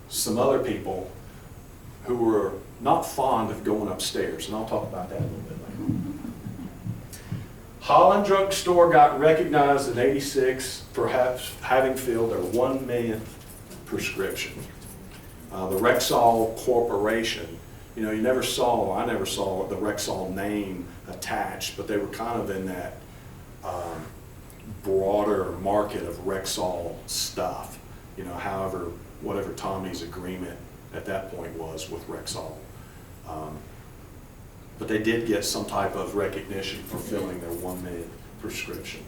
some other people who were not fond of going upstairs, and I'll talk about that a little bit later. Holland Drugstore got recognized in '86 for having filled their 1 millionth prescription. The Rexall Corporation, you know, I never saw the Rexall name attached, but they were kind of in that broader market of Rexall stuff, you know, whatever Tommy's agreement at that point was with Rexall. But they did get some type of recognition for filling their 1 millionth prescription.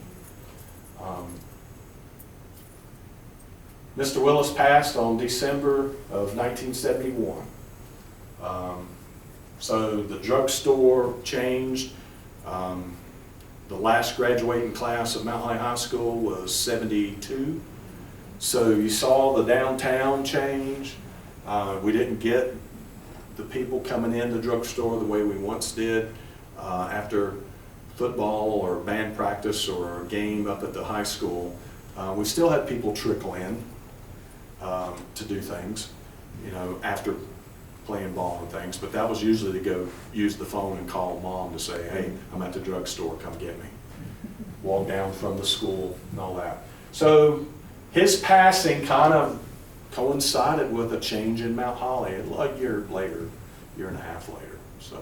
Mr. Willis passed on December of 1971. So the drugstore changed. The last graduating class of Mount Holly High School was '72. So you saw the downtown change. We didn't get the people coming in the drugstore the way we once did after football or band practice or a game up at the high school. We still had people trickle in to do things, you know, after playing ball and things, but that was usually to go use the phone and call mom to say, hey, I'm at the drugstore, come get me. Walk down from the school and all that. So his passing kind of coincided with a change in Mount Holly a year and a half later. So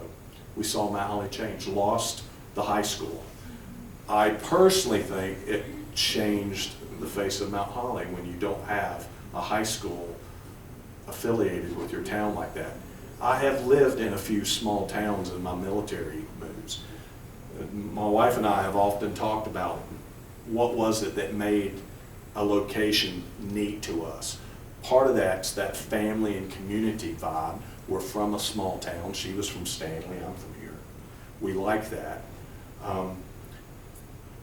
we saw Mount Holly change, lost the high school. I personally think it changed the face of Mount Holly when you don't have a high school affiliated with your town like that. I have lived in a few small towns in my military moves. My wife and I have often talked about what was it that made a location neat to us. Part of that's that family and community vibe. We're from a small town. She was from Stanley, I'm from here. We like that.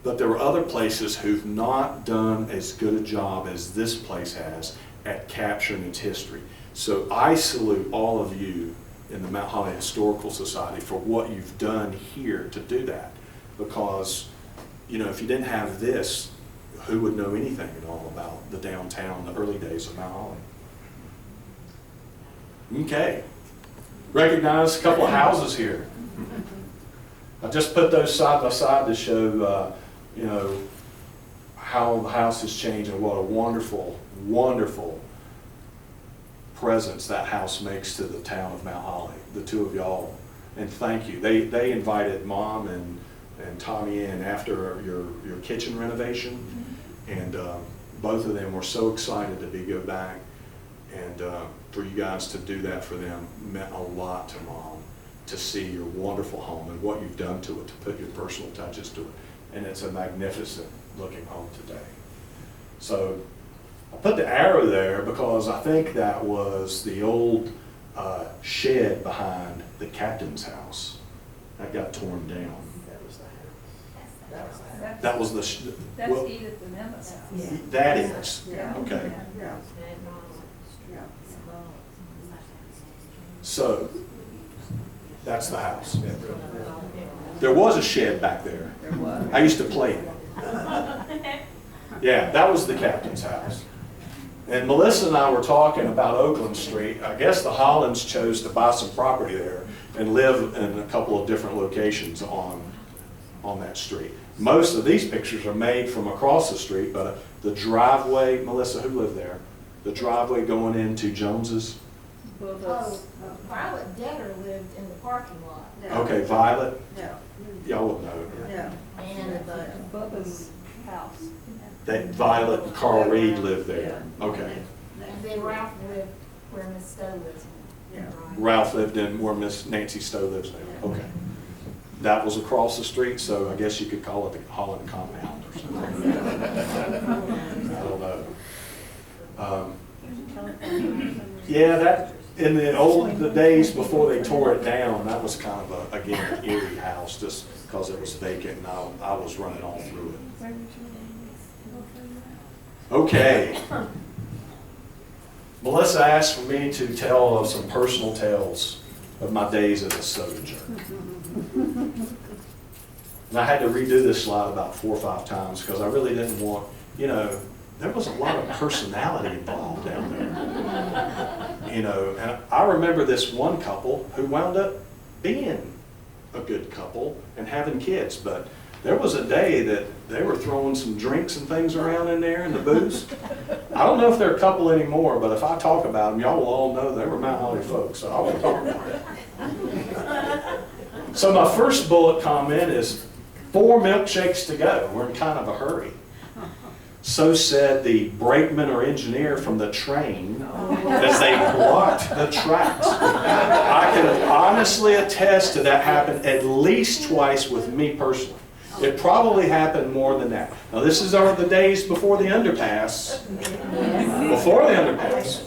But there were other places who've not done as good a job as this place has at capturing its history. So I salute all of you in the Mount Holly Historical Society for what you've done here to do that. Because, you know, if you didn't have this, who would know anything at all about the downtown, the early days of Mount Holly? Okay. Recognize a couple of houses here. I just put those side by side to show, you know, how the house has changed and what a wonderful, wonderful presence that house makes to the town of Mount Holly, the two of y'all. And thank you. They invited Mom and Tommy in after your kitchen renovation, and both of them were so excited to go back, and for you guys to do that for them meant a lot to Mom, to see your wonderful home and what you've done to it, to put your personal touches to it. And it's a magnificent looking home today. So I put the arrow there because I think that was the old shed behind the captain's house that got torn down. That was the That's well, Edith and Emma's house. Yeah. that is, Yeah. okay. Yeah. So that's the house. There was a shed back there. There was. I used to play in it. Yeah, that was the captain's house. And Melissa and I were talking about Oakland Street. I guess the Hollands chose to buy some property there and live in a couple of different locations on that street. Most of these pictures are made from across the street, but the driveway, Melissa, who lived there? The driveway going into Jones's? Well, Oh, Violet Detter lived in the parking lot. No. Okay, Violet, No. y'all would know. No. And Bubba's house. That Violet and Carl Reed lived there. Okay. and then Ralph lived where Miss Stowe lives. Yeah. Ralph lived in where Miss Nancy Stowe lives now. Okay. That was across the street, so I guess you could call it the Holland compound or something. I don't know. Yeah, in the days before they tore it down, that was kind of again, an eerie house, just because it was vacant and I was running all through it. Okay. Melissa asked for me to tell some personal tales of my days as a sojourner. And I had to redo this slide about 4 or 5 times because I really didn't want, there was a lot of personality involved down there. And I remember this one couple who wound up being a good couple and having kids, but there was a day that they were throwing some drinks and things around in there in the booths. I don't know if they're a couple anymore, but if I talk about them, y'all will all know they were Mount Holly folks, so I won't talk about it. So my first bullet comment is 4 milkshakes to go. We're in kind of a hurry. So said the brakeman or engineer from the train as they blocked the tracks. I can honestly attest to that happened at least twice with me personally. It probably happened more than that. Now this is the days before the underpass. Before the underpass.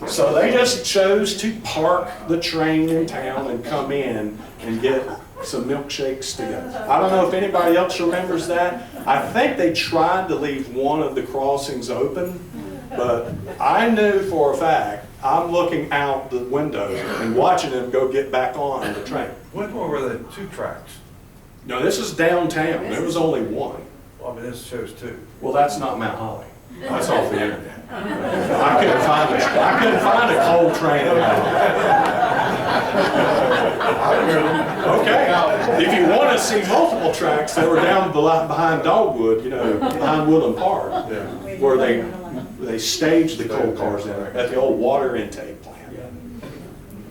So they just chose to park the train in town and come in and get some milkshakes to go. I don't know if anybody else remembers that. I think they tried to leave one of the crossings open, but I knew for a fact, I'm looking out the window and watching them go get back on the train. When were there 2 tracks? No, this is downtown. There was only one. Well, I mean, this shows 2. Well, that's not Mount Holly. That's off the internet. I couldn't find a coal train in Okay. If you want to see multiple tracks, they were down behind Dogwood, behind Woodland Park, where they staged the coal cars down there at the old water intake plant.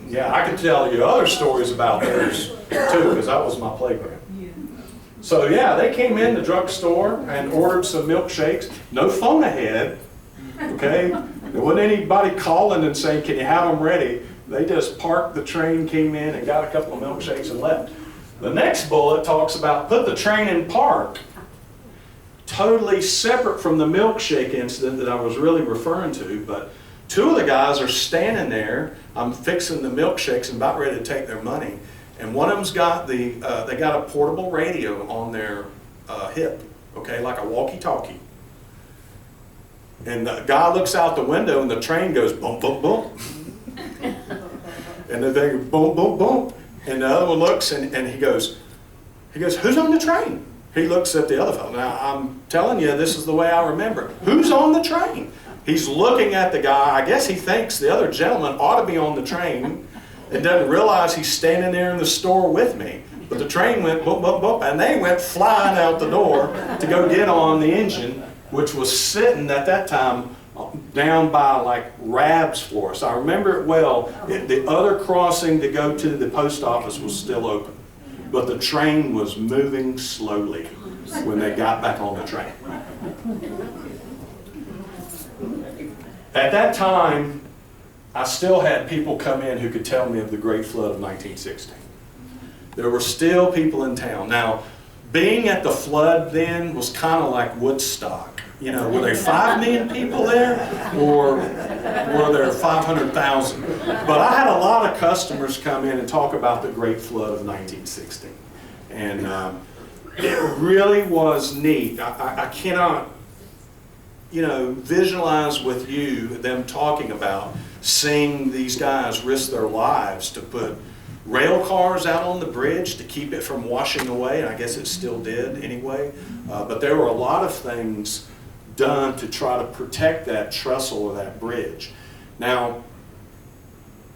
Yeah, I can tell you other stories about those too, because that was my playground. So yeah, they came in the drugstore and ordered some milkshakes. No phone ahead, okay? There wasn't anybody calling and saying, can you have them ready? They just parked the train, came in and got a couple of milkshakes and left. The next bullet talks about put the train in park. Totally separate from the milkshake incident that I was really referring to, but 2 of the guys are standing there. I'm fixing the milkshakes and about ready to take their money. And one of them's got they got a portable radio on their hip, okay, like a walkie-talkie. And the guy looks out the window and the train goes boom, boom, boom. And then they go boom, boom, boom. And the other one looks and he goes, who's on the train? He looks at the other fellow. Now, I'm telling you, this is the way I remember. Who's on the train? He's looking at the guy. I guess he thinks the other gentleman ought to be on the train and doesn't realize he's standing there in the store with me. But the train went boop, boop, boop, and they went flying out the door to go get on the engine, which was sitting at that time down by like Rab's floor. So I remember it well. The other crossing to go to the post office was still open, but the train was moving slowly when they got back on the train. At that time, I still had people come in who could tell me of the Great Flood of 1916. There were still people in town. Now, being at the flood then was kind of like Woodstock. Were there 5 million people there, or were there 500,000? But I had a lot of customers come in and talk about the Great Flood of 1916. And it really was neat. I cannot, visualize with you them talking about seeing these guys risk their lives to put rail cars out on the bridge to keep it from washing away, and I guess it still did anyway. But there were a lot of things done to try to protect that trestle or that bridge. Now,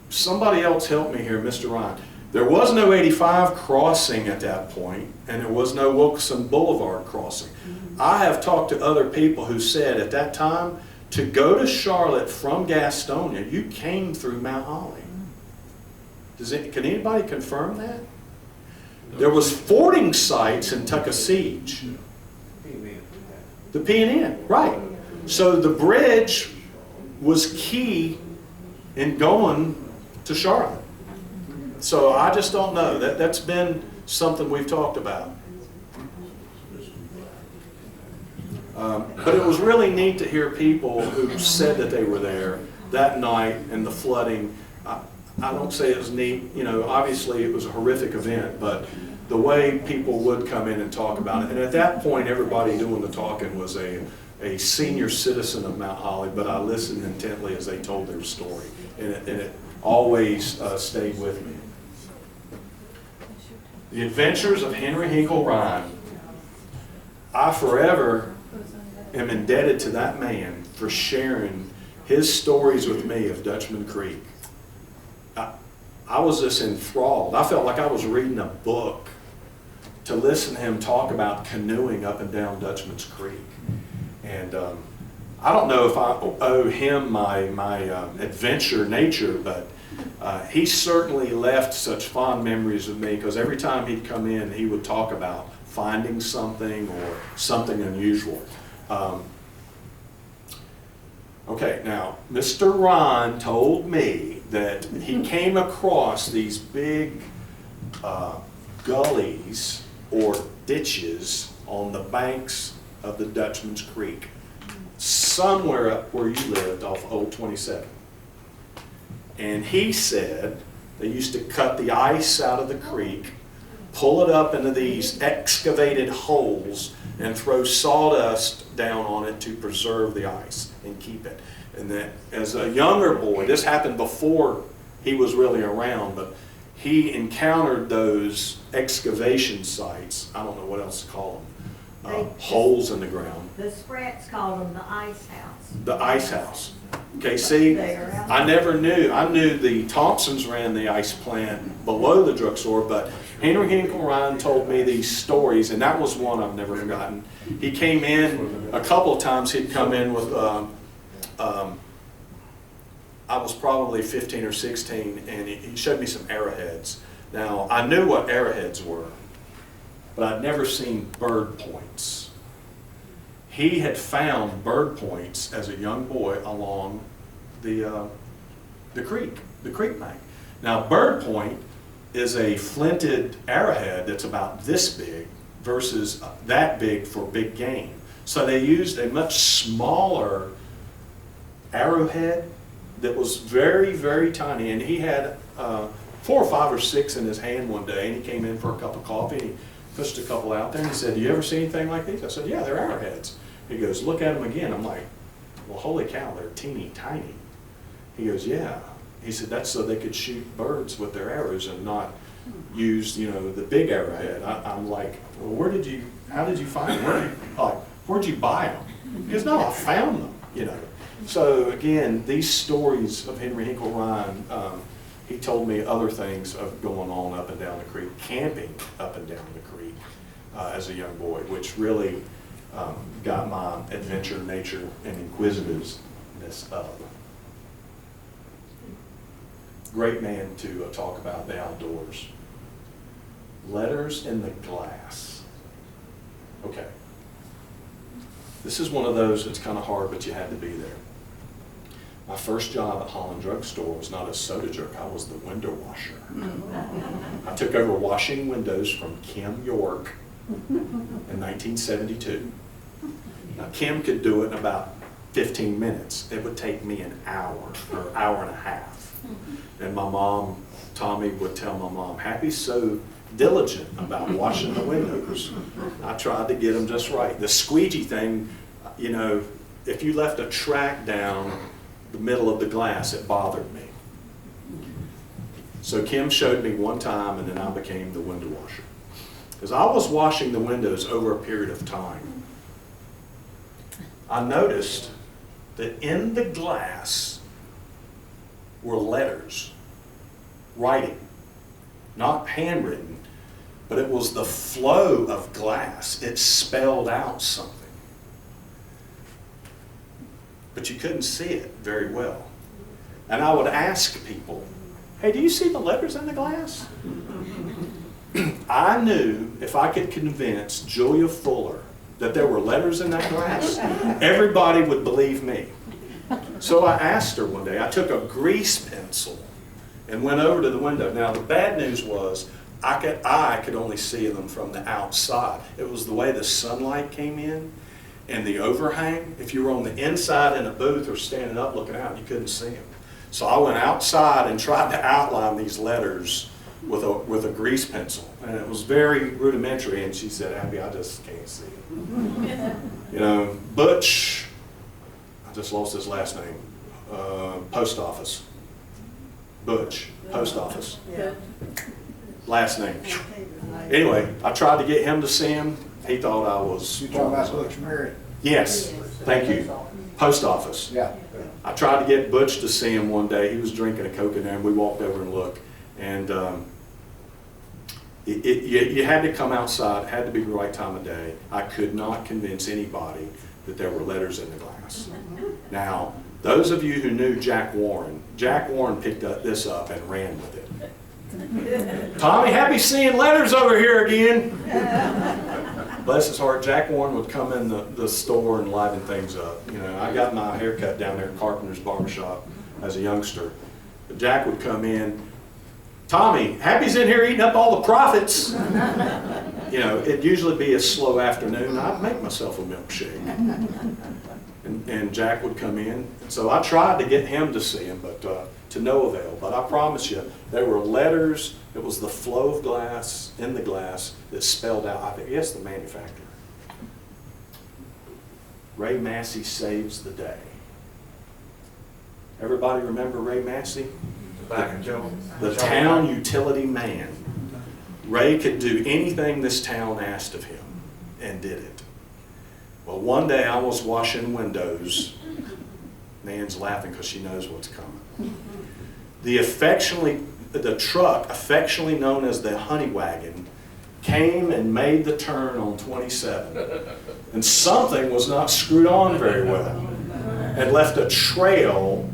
somebody else help me here, Mr. Ryan. There was no 85 crossing at that point, and there was no Wilkeson Boulevard crossing. I have talked to other people who said at that time, to go to Charlotte from Gastonia, you came through Mount Holly. Can anybody confirm that? There was fording sites in Tuckasegee. The P&N, right. So the bridge was key in going to Charlotte. So I just don't know. That's been something we've talked about. But it was really neat to hear people who said that they were there that night and the flooding. I don't say it was neat, you know, obviously it was a horrific event, but the way people would come in and talk about it, and at that point, everybody doing the talking was a senior citizen of Mount Holly, but I listened intently as they told their story, and it always stayed with me. The Adventures of Henry Hinkle Ryan. I forever am indebted to that man for sharing his stories with me of Dutchman Creek. I was just enthralled. I felt like I was reading a book to listen to him talk about canoeing up and down Dutchman's Creek. And I don't know if I owe him my adventure nature, but he certainly left such fond memories of me, because every time he'd come in, he would talk about finding something or something unusual. Okay, now, Mr. Ron told me that he came across these big gullies or ditches on the banks of the Dutchman's Creek, somewhere up where you lived off Old 27. And he said they used to cut the ice out of the creek, pull it up into these excavated holes, and throw sawdust down on it to preserve the ice and keep it. And that as a younger boy, this happened before he was really around, but he encountered those excavation sites, I don't know what else to call them, holes in the ground. The Sprats called them the ice house. The ice house. Okay, see, I never knew. I knew the Thompsons ran the ice plant below the drugstore, but Henry Hinkle Ryan told me these stories, and that was one I've never forgotten. He came in a couple of times. He'd come in with, I was probably 15 or 16, and he showed me some arrowheads. Now, I knew what arrowheads were, but I'd never seen bird points. He had found bird points as a young boy along the creek bank. Now, bird point is a flinted arrowhead that's about this big versus that big for big game. So they used a much smaller arrowhead that was very, very tiny, and he had 4 or 5 or 6 in his hand one day, and he came in for a cup of coffee, and he pushed a couple out there, and he said, "Do you ever see anything like these?" I said, "Yeah, they're arrowheads." He goes, "Look at them again." I'm like, "Well, holy cow, they're teeny tiny." He goes, "Yeah." He said, "That's so they could shoot birds with their arrows and not use, you know, the big arrowhead." I'm like, "Well, how did you find them? Where'd you buy them?" He goes, "No, I found them, you know." So again, these stories of Henry Hinkle Ryan, he told me other things of going on up and down the creek, camping up and down the creek as a young boy, which really got my adventure nature and inquisitiveness up. Great man to talk about the outdoors. Letters in the glass. Okay. This is one of those that's kind of hard, but you had to be there. My first job at Holland Drugstore was not a soda jerk, I was the window washer. I took over washing windows from Kim York in 1972. Now, Kim could do it in about 15 minutes. It would take me an hour or hour and a half. And my mom, Tommy, would tell my mom, "Happy's so diligent about washing the windows." I tried to get them just right. The squeegee thing, you know, if you left a track down the middle of the glass, it bothered me. So Kim showed me one time, and then I became the window washer. As I was washing the windows over a period of time, I noticed that in the glass were letters, writing, not handwritten, but it was the flow of glass. It spelled out something. But you couldn't see it very well. And I would ask people, "Hey, do you see the letters in the glass?" I knew if I could convince Julia Fuller that there were letters in that glass, everybody would believe me. So I asked her one day, I took a grease pencil and went over to the window. Now the bad news was I could only see them from the outside. It was the way the sunlight came in and the overhang. If you were on the inside in a booth or standing up looking out, you couldn't see them. So I went outside and tried to outline these letters with a grease pencil. And it was very rudimentary, and she said, Abby, I just can't see it. You know, Butch, I just lost his last name, post office. Butch, post office. Last name. Anyway, I tried to get him to see him. He thought I was... You talking about Butch Merritt? Yes, thank you. Post office. Yeah. I tried to get Butch to see him one day. He was drinking a Coke in there, and we walked over and looked. And you had to come outside. It had to be the right time of day. I could not convince anybody that there were letters in the glass. Now, those of you who knew Jack Warren picked this up and ran with it. Tommy, happy seeing letters over here again. Bless his heart, Jack Warren would come in the store and liven things up. You know, I got my hair cut down there at Carpenter's Barbershop as a youngster. But Jack would come in, Tommy, Happy's in here eating up all the profits. You know, it'd usually be a slow afternoon. I'd make myself a milkshake. And Jack would come in. So I tried to get him to see him, but to no avail. But I promise you, there were letters. It was the flow of glass in the glass that spelled out, I think, yes, the manufacturer. Ray Massey saves the day. Everybody remember Ray Massey? The town utility man. Ray could do anything this town asked of him and did it. Well, one day I was washing windows. Nan's laughing because she knows what's coming. The truck, affectionately known as the Honey Wagon, came and made the turn on 27. And something was not screwed on very well and left a trail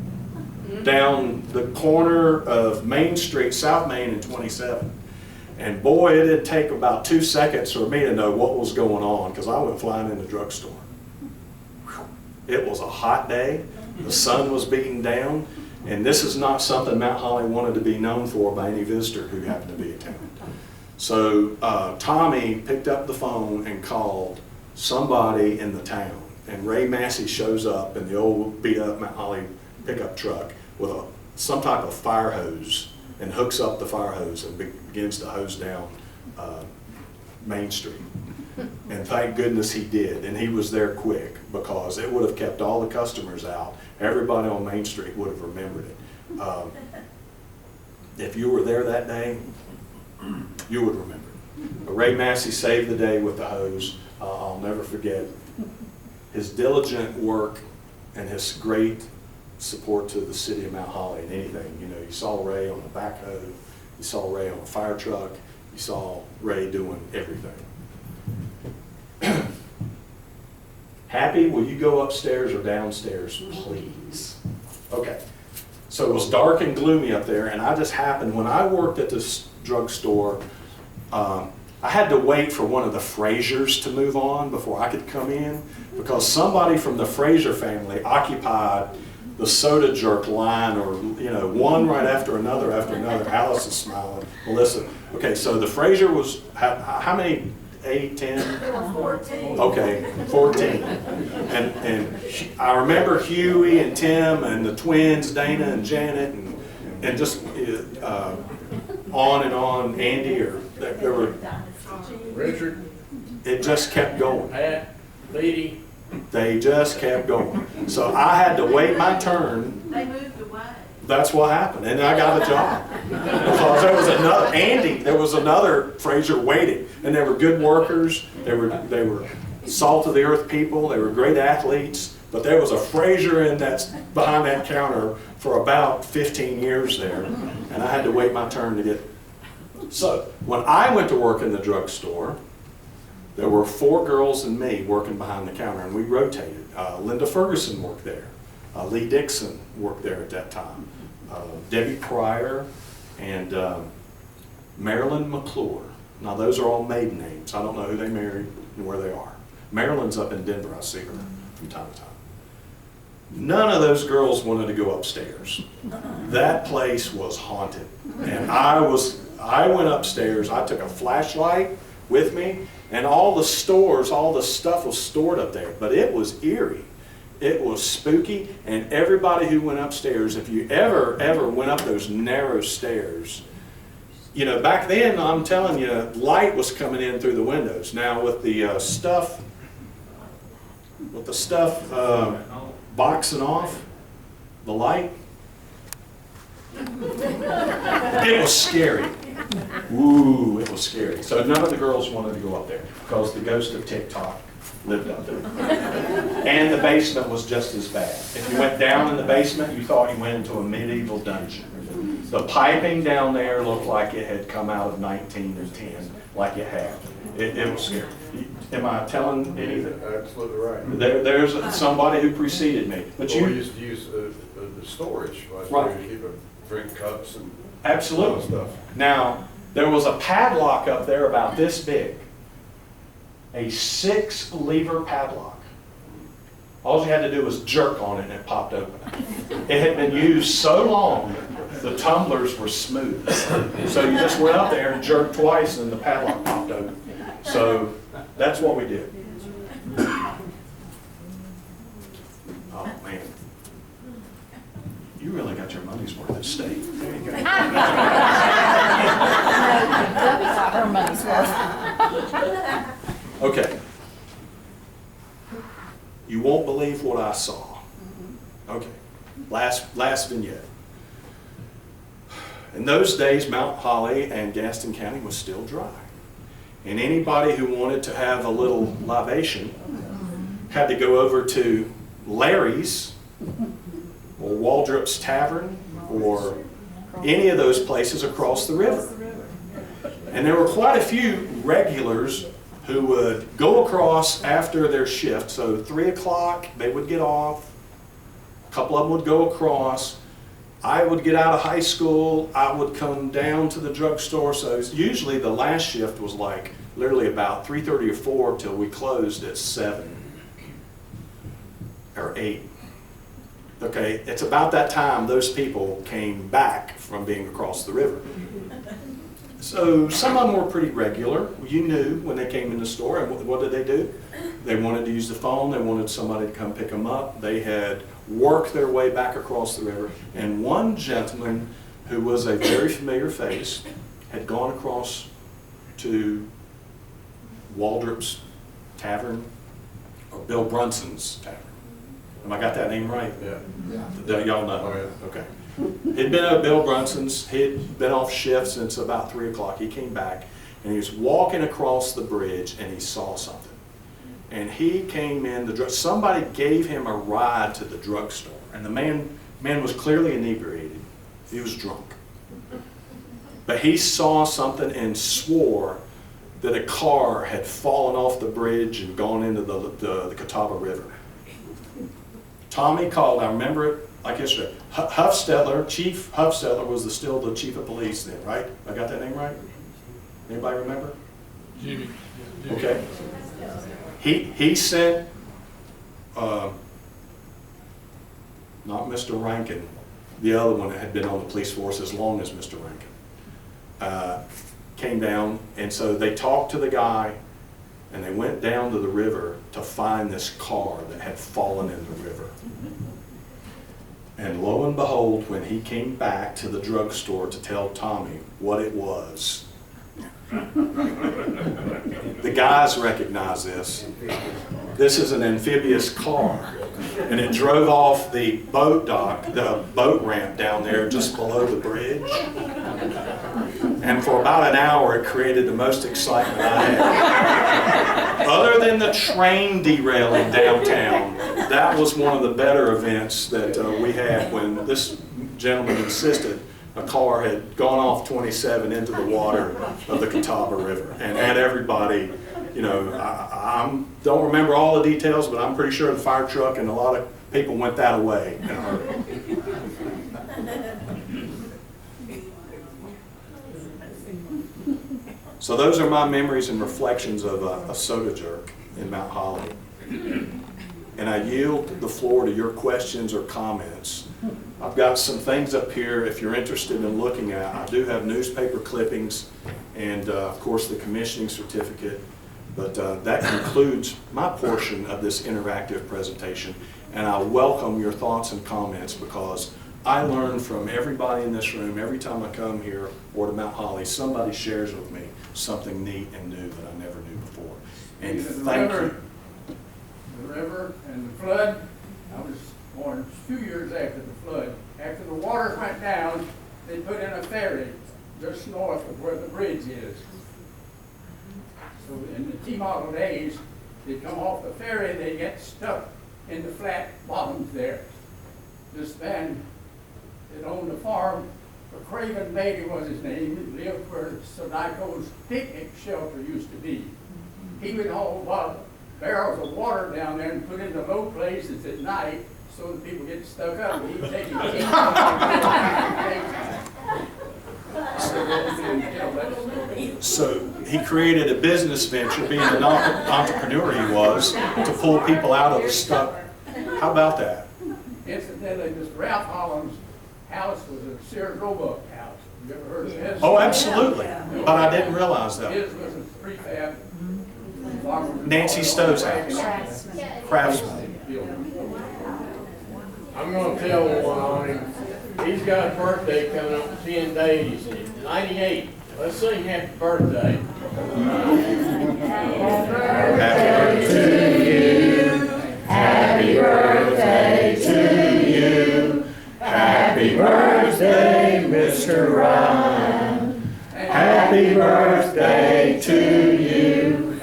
down the corner of Main Street, South Main and 27. And boy, it did take about 2 seconds for me to know what was going on because I went flying in the drugstore. It was a hot day. The sun was beating down. And this is not something Mount Holly wanted to be known for by any visitor who happened to be in town. So Tommy picked up the phone and called somebody in the town. And Ray Massey shows up in the old beat up Mount Holly pickup truck with some type of fire hose and hooks up the fire hose and begins to hose down Main Street. And thank goodness he did. And he was there quick because it would have kept all the customers out. Everybody on Main Street would have remembered it. If you were there that day, you would remember it. But Ray Massey saved the day with the hose. I'll never forget his diligent work and his great support to the city of Mount Holly and anything. You know, you saw Ray on a backhoe, you saw Ray on a fire truck, you saw Ray doing everything. Happy, will you go upstairs or downstairs, please? Okay. So it was dark and gloomy up there, and I just happened, when I worked at this drugstore, I had to wait for one of the Frasers to move on before I could come in, because somebody from the Fraser family occupied the soda jerk line, or, you know, one right after another after another. Alice is smiling. Melissa. Okay, so the Fraser was, how many? 8, 10? There were 14. Okay, 14. And I remember Huey and Tim and the twins, Dana and Janet, and just on and on, Andy, or there were, Richard, it just kept going. Pat, Leedy. They just kept going. So I had to wait my turn. They moved away. That's what happened, and I got a job. Because there was another, Andy, there was another Fraser waiting, and they were good workers, they were salt of the earth people, they were great athletes, but there was a Fraser behind that counter for about 15 years there, and I had to wait my turn to get. So when I went to work in the drugstore, there were 4 girls and me working behind the counter, and we rotated. Linda Ferguson worked there. Lee Dixon worked there at that time. Debbie Pryor and Marilyn McClure. Now those are all maiden names. I don't know who they married and where they are. Marilyn's up in Denver. I see her from time to time. None of those girls wanted to go upstairs. That place was haunted. And I went upstairs. I took a flashlight with me, and all the stuff was stored up there. But it was eerie. It was spooky, and everybody who went upstairs, if you ever went up those narrow stairs, you know, back then, I'm telling you, light was coming in through the windows. Now with the stuff boxing off the light, it was scary. Ooh, it was scary. So none of the girls wanted to go up there because the ghost of TikTok lived up there. And the basement was just as bad. If you went down in the basement, you thought you went into a medieval dungeon. The piping down there looked like it had come out of 1910, like it had. It was scary. Am I telling anything? Absolutely right. There's somebody who preceded me. But Well, we you, used to use the storage, like Right. to keep drink cups and absolutely. stuff. Now, there was a padlock up there about this big. A 6-lever padlock. All you had to do was jerk on it and it popped open. It had been used so long, the tumblers were smooth. So you just went up there and jerked twice and the padlock popped open. So that's what we did. Oh, man. You really got your money's worth at stake. There you go. Her money's worth. Okay. You won't believe what I saw. Okay. Last vignette. In those days, Mount Holly and Gaston County was still dry. And anybody who wanted to have a little libation had to go over to Larry's or Waldrop's Tavern or any of those places across the river. And there were quite a few regulars who would go across after their shift. So 3 o'clock, they would get off. A couple of them would go across. I would get out of high school. I would come down to the drugstore. So usually the last shift was like literally about 3:30 or 4 till we closed at 7 or 8. Okay, it's about that time those people came back from being across the river. So some of them were pretty regular. You knew when they came in the store, and what did they do? They wanted to use the phone. They wanted somebody to come pick them up. They had worked their way back across the river. And one gentleman who was a very familiar face had gone across to Waldrop's Tavern, or Bill Brunson's Tavern. Have I got that name right? Yeah. Y'all know? Oh, yeah. Okay. He'd been at Bill Brunson's. He'd been off shift since about 3 o'clock. He came back and he was walking across the bridge and he saw something. And he came in, somebody gave him a ride to the drugstore. And the man was clearly inebriated. He was drunk. But he saw something and swore that a car had fallen off the bridge and gone into the Catawba River. Tommy called, I remember it like yesterday. Huffstetter, Chief Huffstetter was still the chief of police then, right? I got that name right? Anybody remember? Jimmy. Okay. He sent, not Mr. Rankin, the other one that had been on the police force as long as Mr. Rankin, came down, and so they talked to the guy, and they went down to the river to find this car that had fallen in the river. And lo and behold, when he came back to the drugstore to tell Tommy what it was, the guys recognized this. This is an amphibious car, and it drove off the boat dock, the boat ramp down there just below the bridge. And for about an hour, it created the most excitement I had. Other than the train derailing downtown, that was one of the better events that we had when this gentleman insisted a car had gone off 27 into the water of the Catawba River and had everybody, you know, I don't remember all the details, but I'm pretty sure the fire truck and a lot of people went that away in a hurry. So those are my memories and reflections of a soda jerk in Mount Holly. And I yield the floor to your questions or comments. I've got some things up here if you're interested in looking at. I do have newspaper clippings and of course the commissioning certificate. But that concludes my portion of this interactive presentation. And I welcome your thoughts and comments because I learn from everybody in this room. Every time I come here or to Mount Holly, somebody shares with me something neat and new that I never knew before. And thank you. The river and the flood, I was born a few years after the flood. After the water went down, they put in a ferry just north of where the bridge is. So in the T-model days, they come off the ferry, they get stuck in the flat bottoms there. This man that owned the farm, Craven Beatty was his name, he lived where Sodiko's picnic shelter used to be. He would haul barrels of water down there and put in the low places at night so that people get stuck up. And he'd take his team So he created a business venture, being an entrepreneur he was, to pull people out of the stuck. How about that? Incidentally, this Ralph Holland's house was a Sears Roebuck house. You ever heard of his? Oh, absolutely. But I didn't realize that. His was a prefab. Nancy Stowe's house. Craftsman. I'm gonna tell one on him. He's got a birthday coming up in 10 days. He's 98. Let's sing happy birthday. Happy to you. Happy birthday to you. Happy birthday, Mr. Ryan. Happy birthday to you.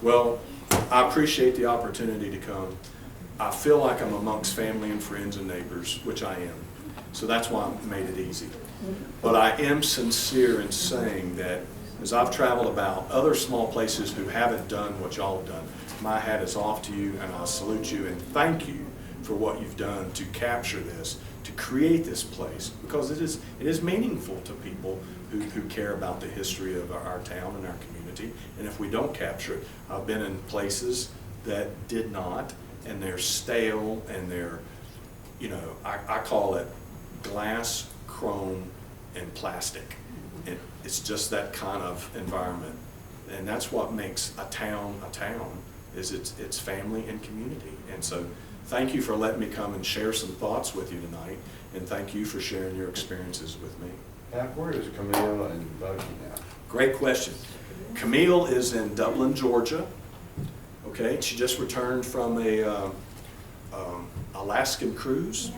Well, I appreciate the opportunity to come. I feel like I'm amongst family and friends and neighbors, which I am. So that's why I made it easy. But I am sincere in saying that as I've traveled about other small places who haven't done what y'all have done, my hat is off to you and I salute you and thank you for what you've done to capture this, to create this place, because it is meaningful to people who care about the history of our town and our community. And if we don't capture it, I've been in places that did not, and they're stale and they're, you know, I call it glass, chrome, and plastic. It's just that kind of environment. And that's what makes a town, is it's family and community. And so thank you for letting me come and share some thoughts with you tonight. And thank you for sharing your experiences with me. Happ, where is Camille and Bucky now? Great question. Camille is in Dublin, Georgia. Okay, she just returned from a Alaskan cruise.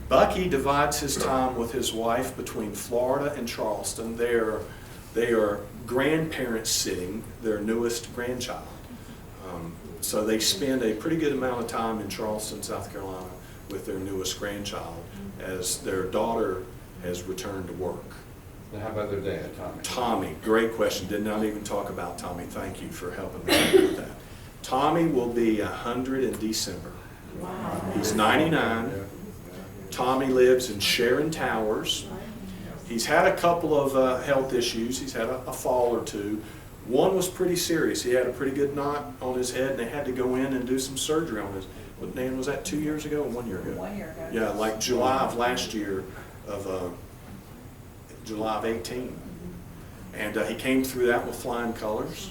Bucky divides his time with his wife between Florida and Charleston. They are grandparents sitting their newest grandchild. So they spend a pretty good amount of time in Charleston, South Carolina with their newest grandchild as their daughter has returned to work. Now, how about their dad, Tommy? Tommy, great question. Did not even talk about Tommy. Thank you for helping me with that. Tommy will be 100 in December. Wow. He's 99. Tommy lives in Sharon Towers. He's had a couple of health issues. He's had a fall or two. One was pretty serious. He had a pretty good knot on his head, and they had to go in and do some surgery on his. What, Nan, was that 2 years ago or 1 year ago? 1 year ago. Yeah, like July of last year, July of 18. And he came through that with flying colors.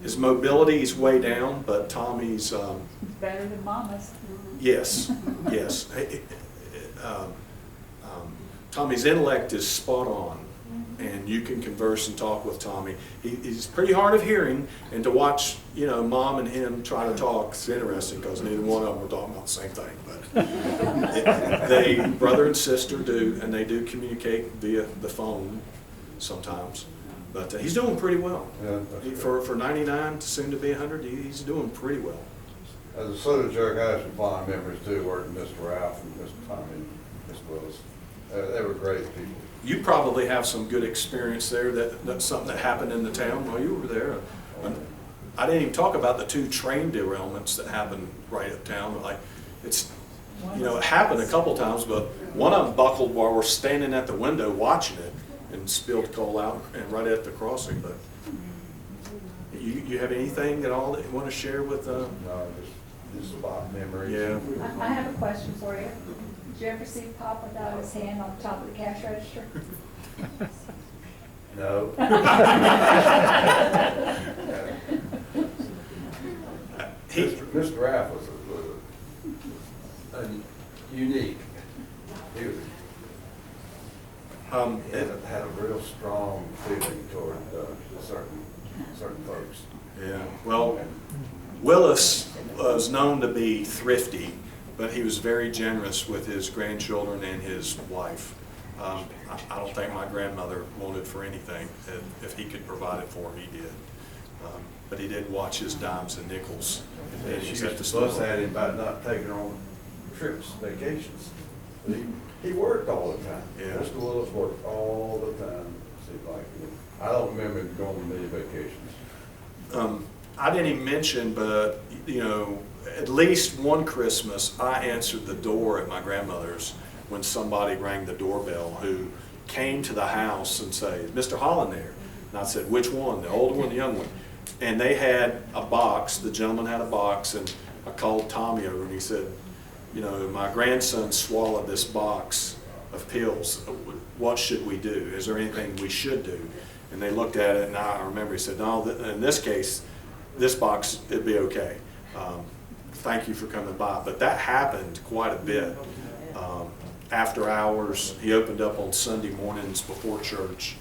His mobility is way down, but Tommy's... Better than Mama's. Yes, yes. Tommy's intellect is spot on, and you can converse and talk with Tommy. He's pretty hard of hearing, and to watch, you know, Mom and him try to talk is interesting because neither one of them are talking about the same thing. But they, brother and sister, do, and they do communicate via the phone sometimes. But he's doing pretty well. Yeah, For 99 to soon to be 100, he's doing pretty well. As a soda jerk, I have some fond memories too, working with Mr. Ralph and Mr. Tommy and Ms. Willis. They were great people. You probably have some good experience there. That's something that happened in the town while you were there. I didn't even talk about the 2 train derailments that happened right uptown. Like, it's, you know, it happened a couple times, but one of them buckled while we're standing at the window watching it and spilled coal out and right at the crossing. But you have anything at all that you want to share with? No, just spot memories. Yeah. I have a question for you. Did you ever see Pop without his hand on top of the cash register? No. Mr. Raff was unique. He was, had a real strong feeling toward certain folks. Yeah, well, Willis was known to be thrifty, but he was very generous with his grandchildren and his wife. I don't think my grandmother wanted for anything. If he could provide it for her, he did. But he did watch his dimes and nickels. And she used to fuss at him about not taking her on trips, vacations. But he worked all the time. Yeah. Mr. Willis worked all the time, seemed like. I don't remember him going on many vacations. I didn't even mention, but, you know, at least one Christmas, I answered the door at my grandmother's when somebody rang the doorbell who came to the house and said, "Mr. Holland there?" And I said, "Which one, the older one, the young one?" And they had a box, the gentleman had a box, and I called Tommy over and he said, "You know, my grandson swallowed this box of pills. What should we do? Is there anything we should do?" And they looked at it, and I remember he said, "No, in this case, this box, it'd be okay. Thank you for coming by." But that happened quite a bit. After hours, he opened up on Sunday mornings before church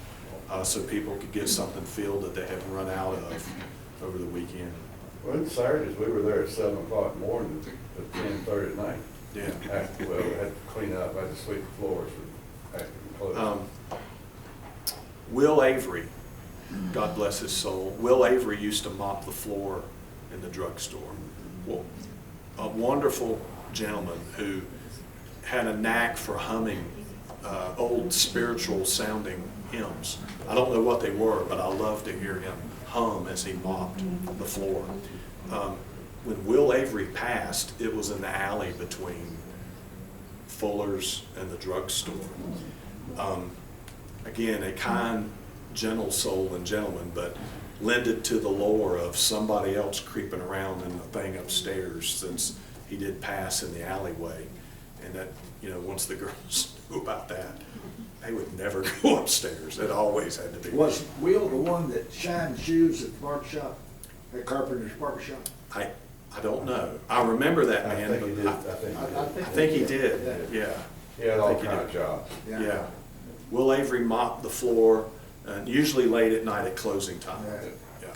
so people could get something filled that they hadn't run out of over the weekend. Well, Saturdays, we were there at 7 o'clock in the morning to 10:30 at night. Yeah. Well, we had to clean up, I had to sweep the floors after we closed. Will Avery, God bless his soul, Will Avery used to mop the floor in the drugstore. Well, a wonderful gentleman who had a knack for humming old spiritual sounding hymns. I don't know what they were, but I loved to hear him hum as he mopped the floor. When Will Avery passed, it was in the alley between Fuller's and the drugstore. Again, a kind, gentle soul and gentleman, but lended to the lore of somebody else creeping around in the thing upstairs, since he did pass in the alleyway. And that, you know, once the girls knew about that, they would never go upstairs. It always had to be. Was Will the one that shined shoes at the barber shop, at Carpenter's barber shop? I don't know. I remember that I man. think he but did, I think he did, yeah. He had all I think he kinds of did. jobs. Yeah. Will Avery mopped the floor, usually late at night at closing time. Yeah.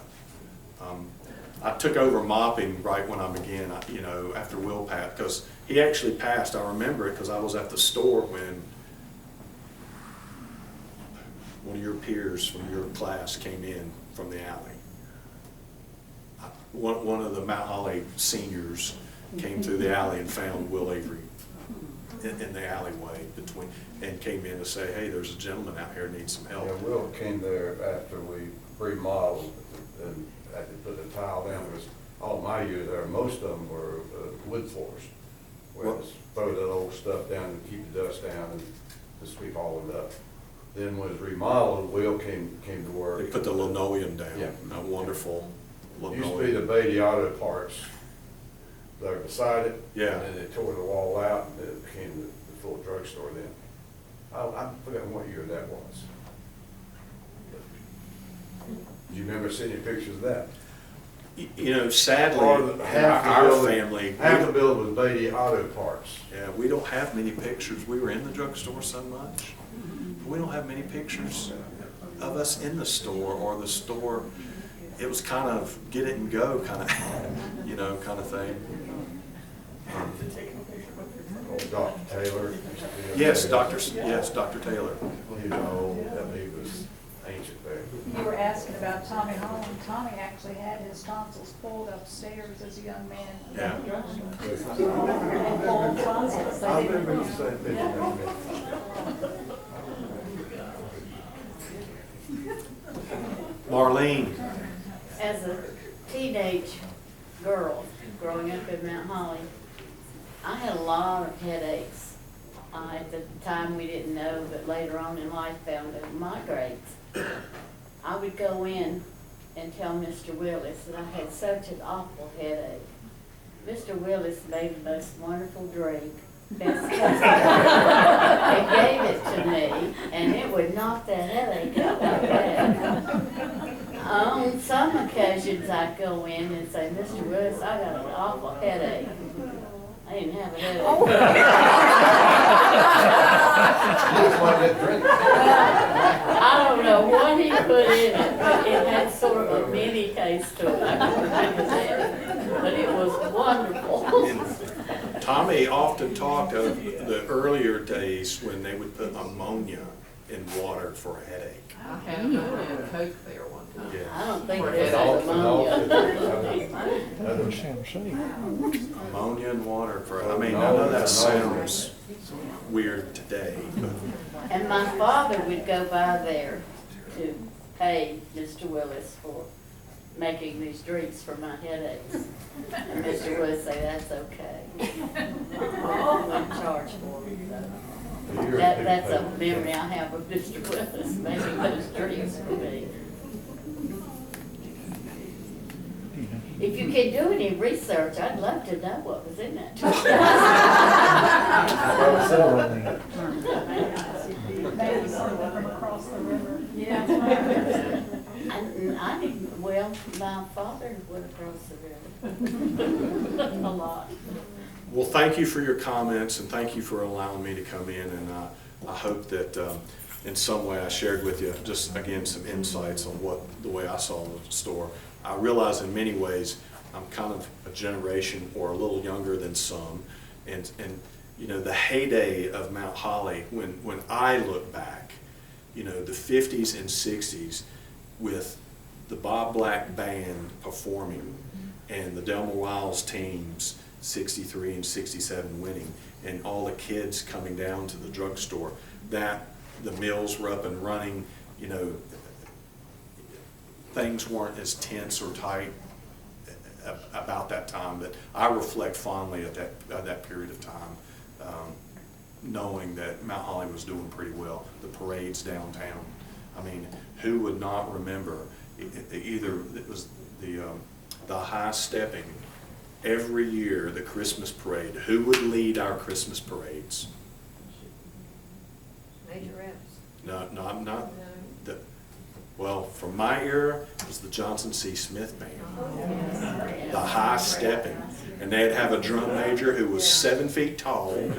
Yeah. I took over mopping right when I began, you know, after Will passed, because he actually passed. I remember it because I was at the store when one of your peers from your class came in from the alley. One of the Mount Holly seniors came through the alley and found Will Avery in the alleyway and came in to say, "Hey, there's a gentleman out here who needs some help." Yeah, Will came there after we remodeled and had to put the tile down. It was all my year there, most of them were wood floors. We had to throw that old stuff down and keep the dust down and to sweep all of it up. Then when it was remodeled, Will came to work. They put the linoleum down, Yeah. a wonderful It used to be linoleum. the Beatty Auto Parts there beside it. Yeah. And then they tore the wall out and it became the full drugstore then. I'm forgetting what year that was. Do you remember seeing any pictures of that? You know, sadly, Or in half the our building- family, Half the building was Beatty Auto Parts. yeah, we don't have many pictures. We were in the drugstore so much. We don't have many pictures of us in the store or the store. It was kind of get it and go kind of, you know, kind of thing. Old Dr. Taylor. Yes, Dr. Taylor. He was old, he was ancient there. You were asking about Tommy Holland. Tommy actually had his tonsils pulled upstairs as a young man. Yeah. Pulled tonsils. I remember you saying picture. Marlene, As a teenage girl growing up in Mount Holly, I had a lot of headaches. At the time we didn't know, but later on in life found out migraines. I would go in and tell Mr. Willis that I had such an awful headache. Mr. Willis made the most wonderful drink Best case. They gave it to me, and it would knock that headache out like that. On some occasions, I'd go in and say, Mr. Willis, I got an awful headache. I didn't have a headache. That's why that drink. I don't know what he put in it, but it had sort of a mini taste to it. I don't remember that, but it was wonderful. Tommy often talked of the earlier days when they would put ammonia in water for a headache. I had ammonia and Coke there one time. I Yeah. don't think Or there's headache. ammonia. Ammonia and water for, I mean, I know that sounds weird today, but And my father would go by there to pay Mr. Willis for making these drinks for my headaches. And Mr. Willis say, that's okay. Wouldn't charge for them, so. That's a memory I have of Mr. Willis making those drinks for me. If you can do any research, I'd love to know what was in that. Maybe some of them across the river. Yeah. I didn't, well, my father would have crossed the river. A lot. well, thank you for your comments and thank you for allowing me to come in, and I hope that in some way I shared with you just again some insights on the way I saw the store. I realize in many ways I'm kind of a generation or a little younger than some, and you know, the heyday of Mount Holly, when I look back, you know, the 50s and 60s with the Bob Black Band performing and the Delmar Wiles teams 63 and 67 winning, and all the kids coming down to the drugstore, that the mills were up and running, you know, things weren't as tense or tight about that time, but I reflect fondly at that period of time, knowing that Mount Holly was doing pretty well. The parades downtown, I mean, who would not remember either it was the high stepping every year, the Christmas parade. Who would lead our Christmas parades? Major reps. No, not the. Well, from my era, it was the Johnson C. Smith Band. The high stepping. And they'd have a drum major who was 7 feet tall and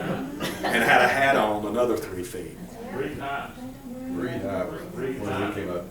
had a hat on another 3 feet. Reed High was when we came up.